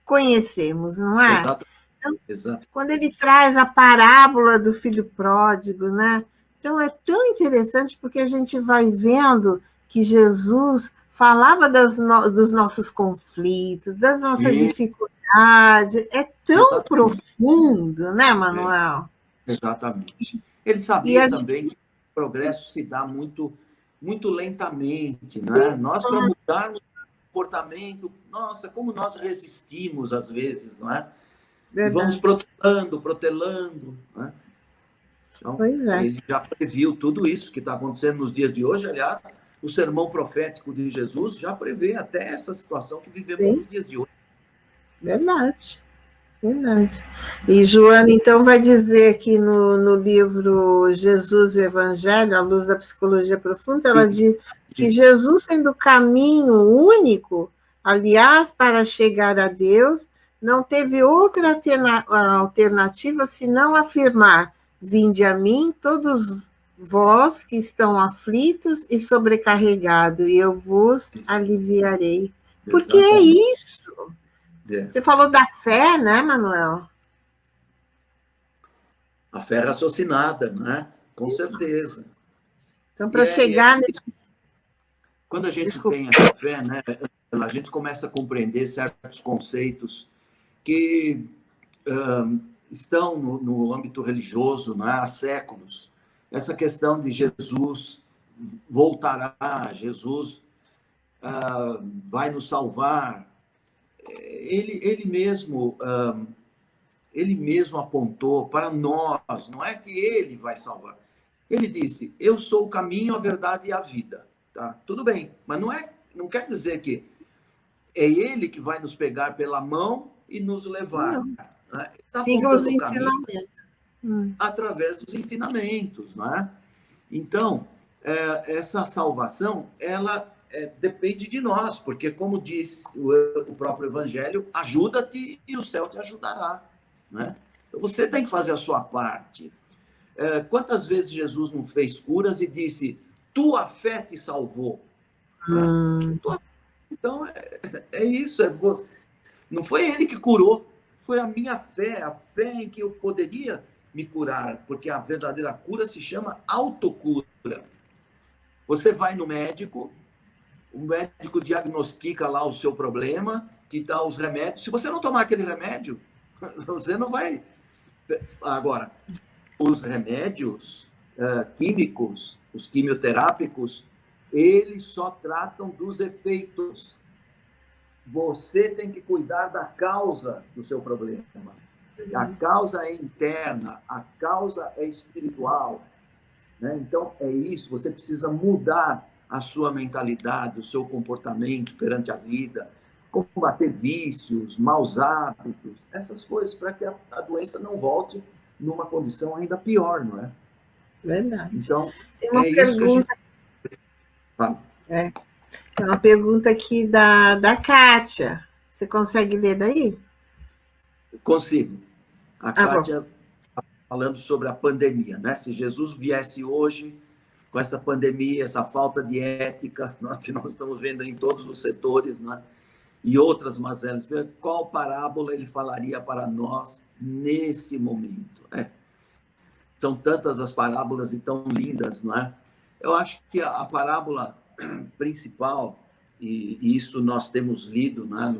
Speaker 1: conhecemos, não é?
Speaker 2: Exato.
Speaker 1: Então,
Speaker 2: Exato.
Speaker 1: quando ele traz a parábola do filho pródigo, né? Então é tão interessante porque a gente vai vendo que Jesus falava dos nossos conflitos, das nossas dificuldades. É tão profundo, né, Manuel?
Speaker 2: Exatamente. Ele sabia também que o progresso se dá muito, muito lentamente, né? Nós, para mudarmos o comportamento, nossa, como nós resistimos às vezes, não é? E vamos protelando, né? Então, ele já previu tudo isso que está acontecendo nos dias de hoje. Aliás, o sermão profético de Jesus já prevê até essa situação que vivemos nos dias de hoje.
Speaker 1: Verdade. E Joana, então, vai dizer aqui no livro Jesus e o Evangelho, à luz da psicologia profunda, ela diz que Jesus, sendo o caminho único, aliás, para chegar a Deus, não teve outra alternativa senão afirmar: vinde a mim, todos vós que estão aflitos e sobrecarregados, e eu vos aliviarei. Porque é isso. Você falou da fé, né, Manuel?
Speaker 2: A fé raciocinada, né? Com certeza.
Speaker 1: Então, para chegar nesse...
Speaker 2: Quando a gente tem essa fé, né, a gente começa a compreender certos conceitos que estão no âmbito religioso, né, há séculos. Essa questão de Jesus voltará, Jesus vai nos salvar. Ele mesmo apontou para nós, não é que ele vai salvar. Ele disse, eu sou o caminho, a verdade e a vida. Tá? Tudo bem, mas não quer dizer que é ele que vai nos pegar pela mão e nos levar. Né?
Speaker 1: Siga os ensinamentos.
Speaker 2: Através dos ensinamentos. Né? Então, essa salvação, ela depende de nós, porque, como diz o próprio Evangelho, ajuda-te e o céu te ajudará. Né? Então, você tem que fazer a sua parte. Quantas vezes Jesus não fez curas e disse, tua fé te salvou? Né? Então, é isso. Não foi ele que curou, foi a minha fé, a fé em que eu poderia me curar, porque a verdadeira cura se chama autocura. Você vai no médico, o médico diagnostica lá o seu problema, te dá os remédios. Se você não tomar aquele remédio, você não vai... Agora, os remédios químicos, os quimioterápicos, eles só tratam dos efeitos. Você tem que cuidar da causa do seu problema. A causa é interna, a causa é espiritual. Né? Então, é isso, você precisa mudar a sua mentalidade, o seu comportamento perante a vida, combater vícios, maus hábitos, essas coisas, para que a doença não volte numa condição ainda pior, não é?
Speaker 1: Verdade.
Speaker 2: Então,
Speaker 1: tem uma pergunta... Tem uma pergunta aqui da Kátia. Você consegue ler daí?
Speaker 2: Consigo. A Kátia falando sobre a pandemia, né? Se Jesus viesse hoje com essa pandemia, essa falta de ética, né, que nós estamos vendo em todos os setores, né? e outras mazelas. Qual parábola ele falaria para nós nesse momento? São tantas as parábolas e tão lindas, não é? Eu acho que a parábola principal, e isso nós temos lido, né,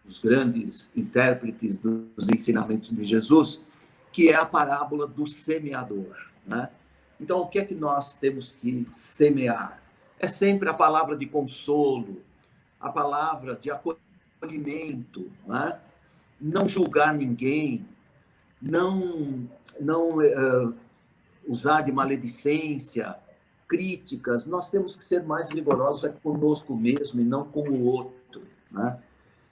Speaker 2: nos grandes intérpretes dos ensinamentos de Jesus, que é a parábola do semeador, né? Então, o que é que nós temos que semear? É sempre a palavra de consolo, a palavra de acolhimento, né? Não julgar ninguém, não usar de maledicência, críticas. Nós temos que ser mais rigorosos conosco mesmo e não com o outro, né?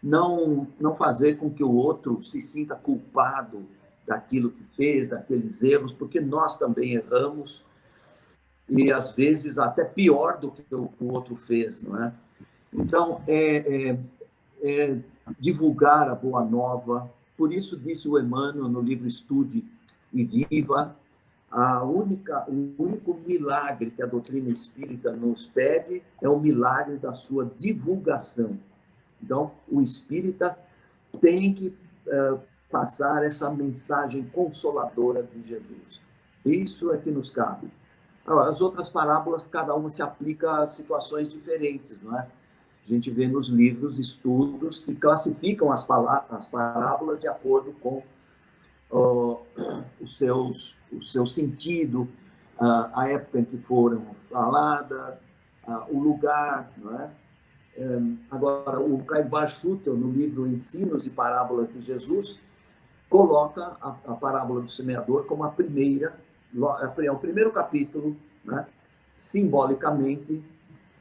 Speaker 2: Não fazer com que o outro se sinta culpado daquilo que fez, daqueles erros, porque nós também erramos, e às vezes até pior do que o outro fez, não é? Então, divulgar a boa nova. Por isso disse o Emmanuel no livro Estude e Viva, o único milagre que a doutrina espírita nos pede é o milagre da sua divulgação. Então, o espírita tem que passar essa mensagem consoladora de Jesus. Isso é que nos cabe. Agora, as outras parábolas, cada uma se aplica a situações diferentes, não é? A gente vê nos livros estudos que classificam as parábolas de acordo com o seu sentido, a época em que foram faladas, o lugar, não é? Agora, o Caibar Schutel, no livro Ensinos e Parábolas de Jesus, coloca a parábola do semeador como é o primeiro capítulo, né, simbolicamente,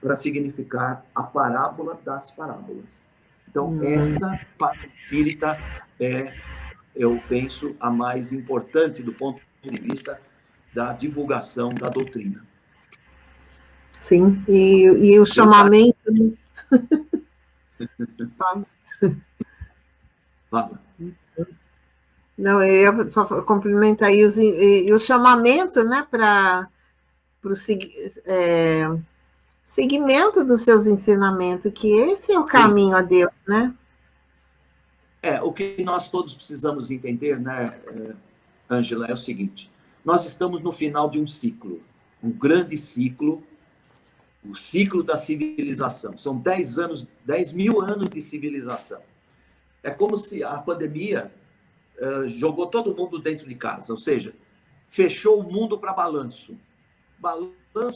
Speaker 2: para significar a parábola das parábolas. Então, essa parte espírita eu penso, a mais importante do ponto de vista da divulgação da doutrina.
Speaker 1: Sim, e o chamamento...
Speaker 2: Fala.
Speaker 1: Não, eu ia só complementar aí o chamamento, né, para o seguimento dos seus ensinamentos, que esse é o caminho a Deus, né?
Speaker 2: O que nós todos precisamos entender, né, Ângela, é o seguinte: nós estamos no final de um ciclo, um grande ciclo, o ciclo da civilização. São 10 mil anos de civilização. É como se a pandemia jogou todo mundo dentro de casa, ou seja, fechou o mundo para balanço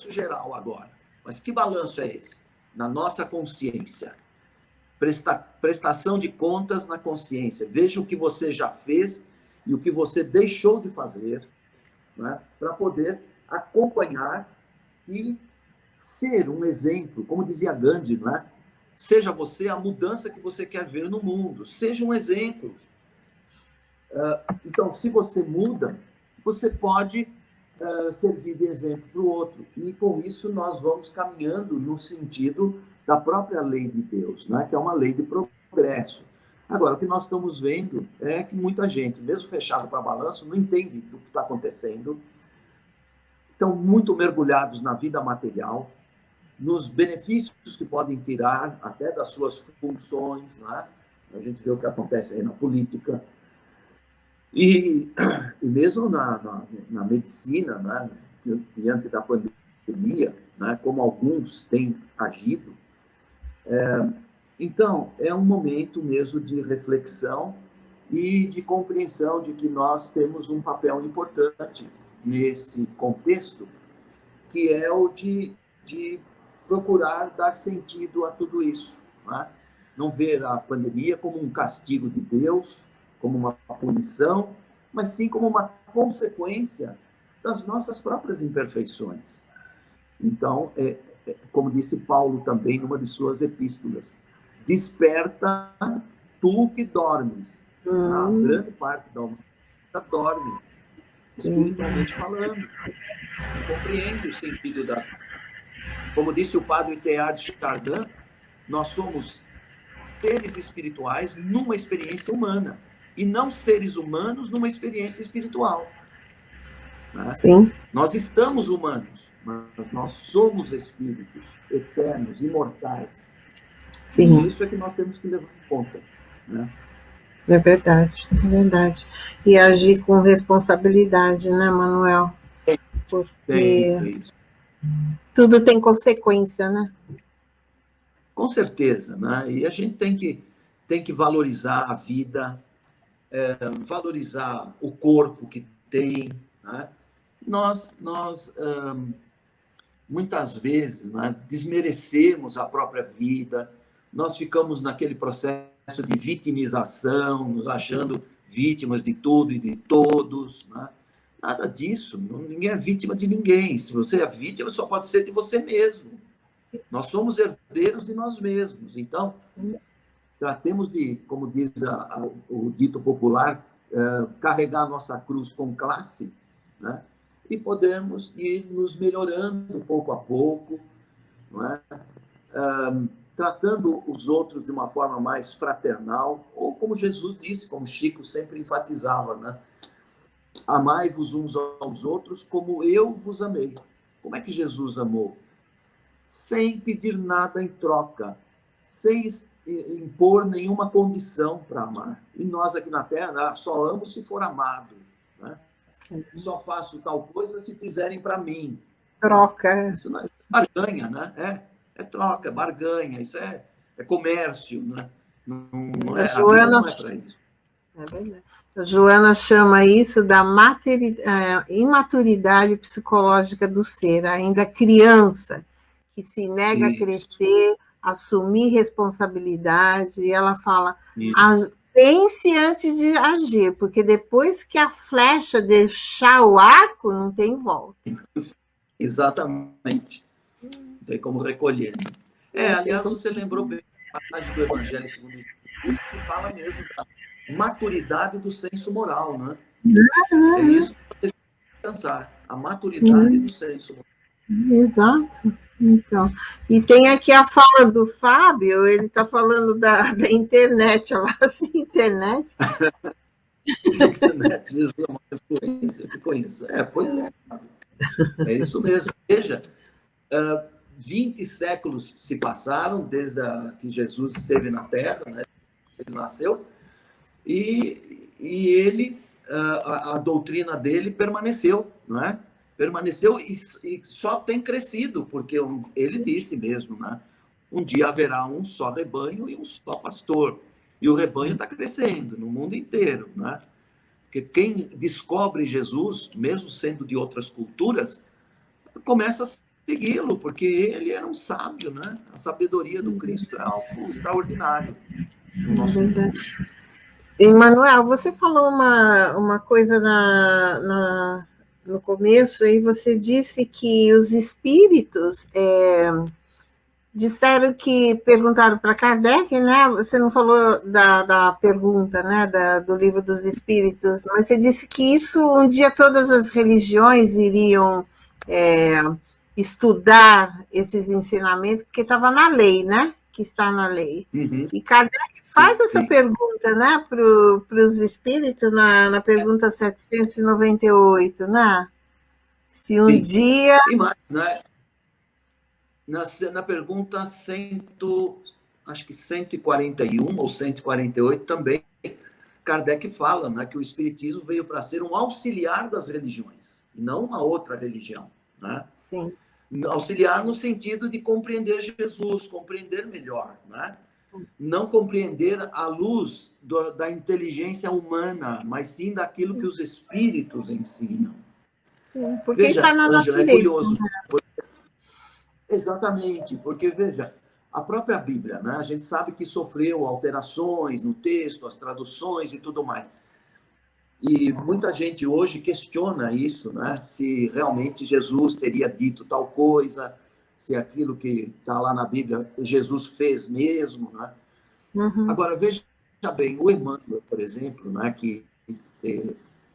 Speaker 2: geral agora. Mas que balanço é esse? Na nossa consciência. Prestação de contas na consciência. Veja o que você já fez e o que você deixou de fazer, né, para poder acompanhar e ser um exemplo, como dizia Gandhi, não é? Seja você a mudança que você quer ver no mundo, seja um exemplo. Então, se você muda, você pode servir de exemplo para o outro. E com isso nós vamos caminhando no sentido da própria lei de Deus, né? Que é uma lei de progresso. Agora, o que nós estamos vendo é que muita gente, mesmo fechado para balanço, não entende o que está acontecendo, estão muito mergulhados na vida material, nos benefícios que podem tirar até das suas funções, né? A gente vê o que acontece aí na política, e mesmo na medicina, né? Diante da pandemia, né? Como alguns têm agido. Então, é um momento mesmo de reflexão e de compreensão de que nós temos um papel importante nesse contexto, que é o de procurar dar sentido a tudo isso, né? Não ver a pandemia como um castigo de Deus, como uma punição, mas sim como uma consequência das nossas próprias imperfeições. Então, como disse Paulo também numa de suas epístolas, desperta tu que dormes. A grande parte da humanidade dorme, espiritualmente falando. Não compreende o sentido da... Como disse o padre Teilhard de Chardin, nós somos seres espirituais numa experiência humana, e não seres humanos numa experiência espiritual. Né?
Speaker 1: Sim.
Speaker 2: Nós estamos humanos, mas nós somos espíritos eternos, imortais.
Speaker 1: Sim.
Speaker 2: E isso é que nós temos que levar em conta, né?
Speaker 1: É verdade, é verdade. E agir com responsabilidade, né, Manuel? Porque
Speaker 2: Sempre isso.
Speaker 1: tudo tem consequência, né?
Speaker 2: Com certeza, né? E a gente tem que valorizar a vida, valorizar o corpo que tem, né? Nós muitas vezes, né, desmerecemos a própria vida, nós ficamos naquele processo de vitimização, nos achando vítimas de tudo e de todos, né? Nada disso, ninguém é vítima de ninguém. Se você é vítima, só pode ser de você mesmo. Nós somos herdeiros de nós mesmos. Então, tratemos de, como diz o dito popular, carregar a nossa cruz com classe, né? E podemos ir nos melhorando pouco a pouco, não é? Tratando os outros de uma forma mais fraternal, ou como Jesus disse, como Chico sempre enfatizava, né? Amai-vos uns aos outros como eu vos amei. Como é que Jesus amou? Sem pedir nada em troca, sem impor nenhuma condição para amar. E nós aqui na Terra só amo se for amado, né? Só faço tal coisa se fizerem para mim.
Speaker 1: Troca.
Speaker 2: Isso não é barganha, né? É troca, barganha, isso é comércio, né? Não é, a vida não é para isso.
Speaker 1: É verdade. A Joana chama isso da imaturidade psicológica do ser, ainda criança, que se nega a crescer, assumir responsabilidade, e ela fala, pense antes de agir, porque depois que a flecha deixar o arco, não tem volta.
Speaker 2: Exatamente. Não tem como recolher. Aliás, você lembrou bem a passagem do Evangelho segundo o Espírito, que fala mesmo da maturidade do senso moral, né? É isso que tem que pensar, a maturidade do senso moral.
Speaker 1: Exato. Então, e tem aqui a fala do Fábio, ele está falando da internet, olha lá, assim, internet.
Speaker 2: Internet, Jesus é uma influência, ficou isso. Pois é. É isso mesmo. Veja, 20 séculos se passaram desde que Jesus esteve na Terra, né? Ele nasceu, e ele, a doutrina dele permaneceu, não é? Permaneceu e só tem crescido, porque ele disse mesmo, né? Um dia haverá um só rebanho e um só pastor. E o rebanho está crescendo no mundo inteiro, né? Porque quem descobre Jesus, mesmo sendo de outras culturas, começa a segui-lo, porque ele era um sábio, né? A sabedoria do Cristo é algo extraordinário no nosso mundo.
Speaker 1: Emanuel, você falou uma coisa no começo, aí você disse que os espíritos disseram que perguntaram para Kardec, né? Você não falou da pergunta, né? Do livro dos Espíritos, mas você disse que isso um dia todas as religiões iriam estudar esses ensinamentos, porque estava na lei, né? Que está na lei.
Speaker 2: Uhum.
Speaker 1: E Kardec faz essa pergunta, né? Para os espíritos na pergunta 798, né? Se um dia.
Speaker 2: E mais, né? Na pergunta acho que 141 ou 148 também, Kardec fala, né, que o Espiritismo veio para ser um auxiliar das religiões, e não uma outra religião, né?
Speaker 1: Sim.
Speaker 2: Auxiliar no sentido de compreender Jesus, compreender melhor, né? Não compreender à luz da inteligência humana, mas sim daquilo que os espíritos ensinam.
Speaker 1: Sim, porque
Speaker 2: veja,
Speaker 1: está na
Speaker 2: Ângela,
Speaker 1: natureza.
Speaker 2: é curioso. Exatamente, porque, veja, a própria Bíblia, né, a gente sabe que sofreu alterações no texto, as traduções e tudo mais. E muita gente hoje questiona isso, né, se realmente Jesus teria dito tal coisa, se aquilo que está lá na Bíblia Jesus fez mesmo, né?
Speaker 1: Uhum.
Speaker 2: Agora, veja bem, o Emmanuel, por exemplo, né, que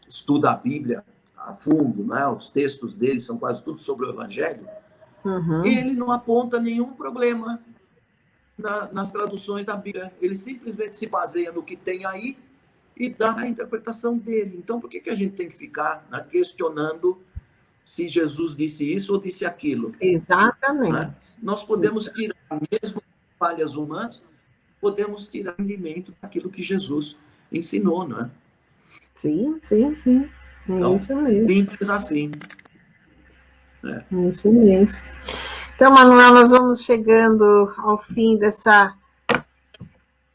Speaker 2: estuda a Bíblia a fundo, né, os textos dele são quase tudo sobre o Evangelho, ele não aponta nenhum problema nas traduções da Bíblia. Ele simplesmente se baseia no que tem aí e dá a interpretação dele. Então, por que a gente tem que ficar, né, questionando se Jesus disse isso ou disse aquilo?
Speaker 1: Exatamente.
Speaker 2: Né? Nós podemos tirar mesmo falhas humanas, podemos tirar rendimento daquilo que Jesus ensinou, não é?
Speaker 1: Sim, sim, sim. É
Speaker 2: Então,
Speaker 1: isso mesmo.
Speaker 2: simples assim.
Speaker 1: Isso mesmo. Então, Manuel, nós vamos chegando ao fim dessa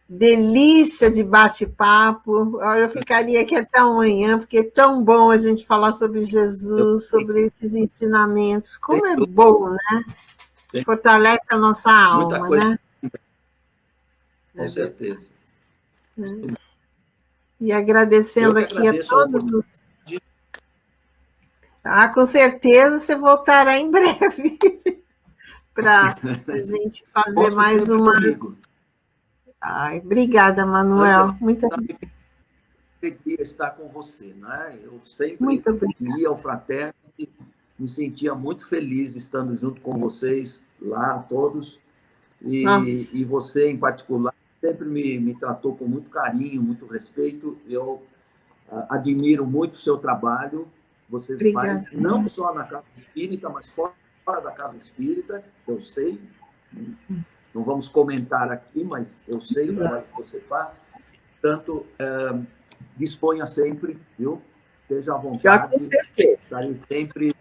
Speaker 1: delícia de bate-papo. Eu ficaria aqui até amanhã, porque é tão bom a gente falar sobre Jesus, sobre esses ensinamentos. Como é bom, né? Fortalece a nossa
Speaker 2: Muita
Speaker 1: alma,
Speaker 2: coisa,
Speaker 1: né?
Speaker 2: com certeza.
Speaker 1: E
Speaker 2: Eu
Speaker 1: agradecendo
Speaker 2: que
Speaker 1: aqui a
Speaker 2: agradeço a
Speaker 1: todos
Speaker 2: oportunidade.
Speaker 1: os... Ah, com certeza você voltará em breve para a gente fazer
Speaker 2: Conte
Speaker 1: mais
Speaker 2: sempre
Speaker 1: uma.
Speaker 2: comigo.
Speaker 1: Ai, obrigada, Manuel.
Speaker 2: Ângela,
Speaker 1: Muito,
Speaker 2: sabe que alegria estar com você, né? Eu sempre
Speaker 1: muito obrigada.
Speaker 2: que ia ao Fraterno, me sentia muito feliz estando junto com vocês lá, todos,
Speaker 1: Nossa,
Speaker 2: e você, em particular, sempre me tratou com muito carinho, muito respeito. Eu admiro muito o seu trabalho. Você faz
Speaker 1: obrigada.
Speaker 2: não só na Casa Espírita, mas fora da Casa Espírita, eu sei. Não vamos comentar aqui, mas eu sei o trabalho que você faz. Portanto, disponha sempre, viu? Esteja à
Speaker 1: Já com
Speaker 2: vontade.
Speaker 1: certeza.
Speaker 2: Estarei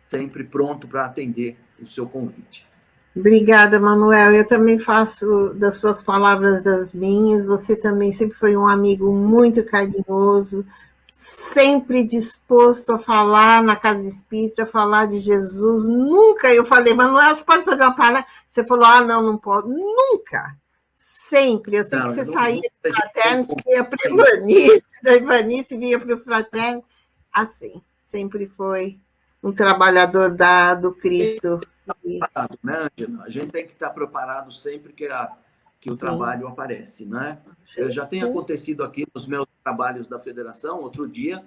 Speaker 2: sempre pronto para atender o seu convite.
Speaker 1: Obrigada, Manuel. Eu também faço das suas palavras as minhas. Você também sempre foi um amigo muito carinhoso, sempre disposto a falar na Casa Espírita, falar de Jesus. Nunca eu falei, Manuel, você pode fazer uma palestra? Você falou, não, não pode. Nunca. Sempre. Eu sei que
Speaker 2: Não,
Speaker 1: você
Speaker 2: eu não,
Speaker 1: saía do fraterno,
Speaker 2: como
Speaker 1: ia para a Ivanice, da Ivanice vinha para o fraterno. Assim, sempre foi um trabalhador do Cristo.
Speaker 2: preparado, né, Angela? A gente tem que estar preparado sempre que o
Speaker 1: Sim,
Speaker 2: trabalho aparece, né?
Speaker 1: sim,
Speaker 2: Já tem
Speaker 1: sim.
Speaker 2: acontecido aqui nos meus trabalhos da federação. Outro dia,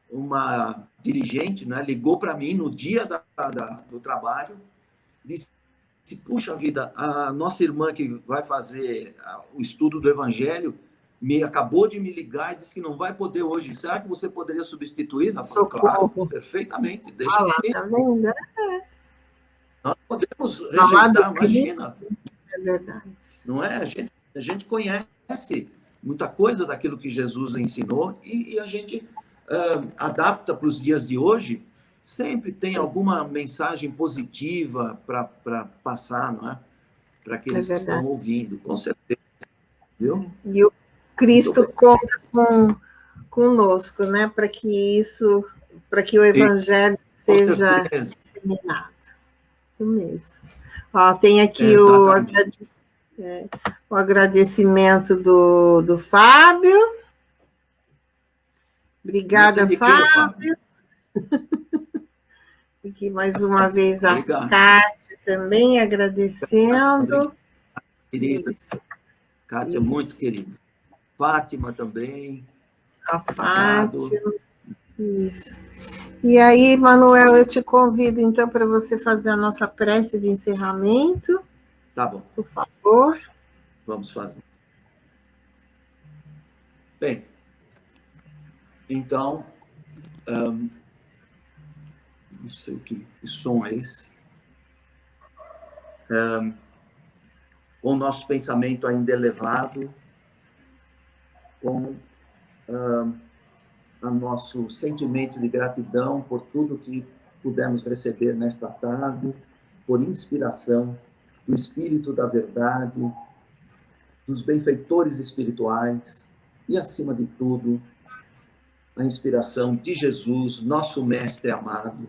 Speaker 2: uma dirigente, né, ligou para mim no dia do trabalho, disse: puxa vida, a nossa irmã que vai fazer o estudo do Evangelho acabou de me ligar e disse que não vai poder hoje. Será que você poderia substituir? Eu falei, claro,
Speaker 1: Socorro.
Speaker 2: perfeitamente, deixa
Speaker 1: Olha lá,
Speaker 2: comigo.
Speaker 1: tá vendo?
Speaker 2: Nós podemos
Speaker 1: Falar do
Speaker 2: rejeitar, imagina.
Speaker 1: Cristo, é verdade.
Speaker 2: Não é? A gente conhece muita coisa daquilo que Jesus ensinou e a gente adapta para os dias de hoje. Sempre tem alguma mensagem positiva para passar, não é? Para
Speaker 1: É
Speaker 2: aqueles que estão
Speaker 1: verdade.
Speaker 2: ouvindo, com certeza, viu?
Speaker 1: E o
Speaker 2: Muito
Speaker 1: Cristo
Speaker 2: bem.
Speaker 1: conta conosco, né? Para que o Evangelho
Speaker 2: Com
Speaker 1: seja
Speaker 2: certeza.
Speaker 1: disseminado. Isso mesmo. Ó, tem aqui
Speaker 2: Exatamente.
Speaker 1: o agradecimento do Fábio. Obrigada,
Speaker 2: Muito de quê, Fábio?
Speaker 1: Fábio. Aqui mais uma vez a
Speaker 2: Obrigado.
Speaker 1: Kátia também agradecendo.
Speaker 2: Querida.
Speaker 1: Isso,
Speaker 2: Kátia, muito
Speaker 1: isso.
Speaker 2: querida. Fátima também.
Speaker 1: A
Speaker 2: Obrigado.
Speaker 1: Fátima. Isso. E aí, Manuel, eu te convido então para você fazer a nossa prece de encerramento,
Speaker 2: Tá bom,
Speaker 1: por favor.
Speaker 2: vamos fazer. Bem, então, não sei que som é esse. Com o nosso pensamento ainda elevado, com o nosso sentimento de gratidão por tudo que pudemos receber nesta tarde, por inspiração do Espírito da Verdade, dos benfeitores espirituais e, acima de tudo, a inspiração de Jesus, nosso Mestre amado.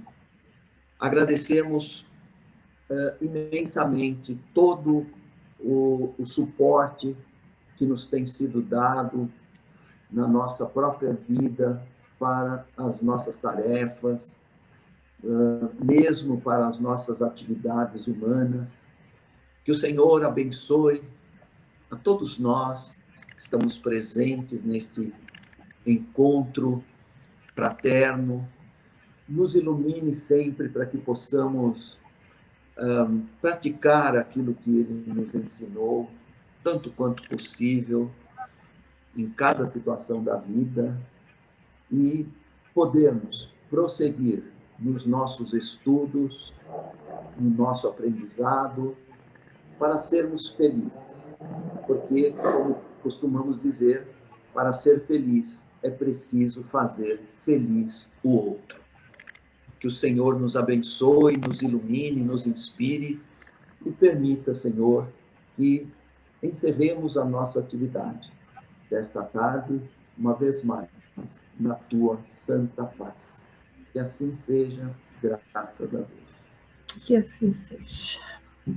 Speaker 2: Agradecemos imensamente todo o suporte que nos tem sido dado na nossa própria vida, para as nossas tarefas, mesmo para as nossas atividades humanas. Que o Senhor abençoe a todos nós que estamos presentes neste encontro fraterno, nos ilumine sempre para que possamos praticar aquilo que Ele nos ensinou, tanto quanto possível, em cada situação da vida, e podermos prosseguir nos nossos estudos, no nosso aprendizado, para sermos felizes. Porque, como costumamos dizer, para ser feliz é preciso fazer feliz o outro. Que o Senhor nos abençoe, nos ilumine, nos inspire e permita, Senhor, que encerremos a nossa atividade desta tarde, uma vez mais, na tua santa paz. Que assim seja, graças a Deus.
Speaker 1: Que assim seja.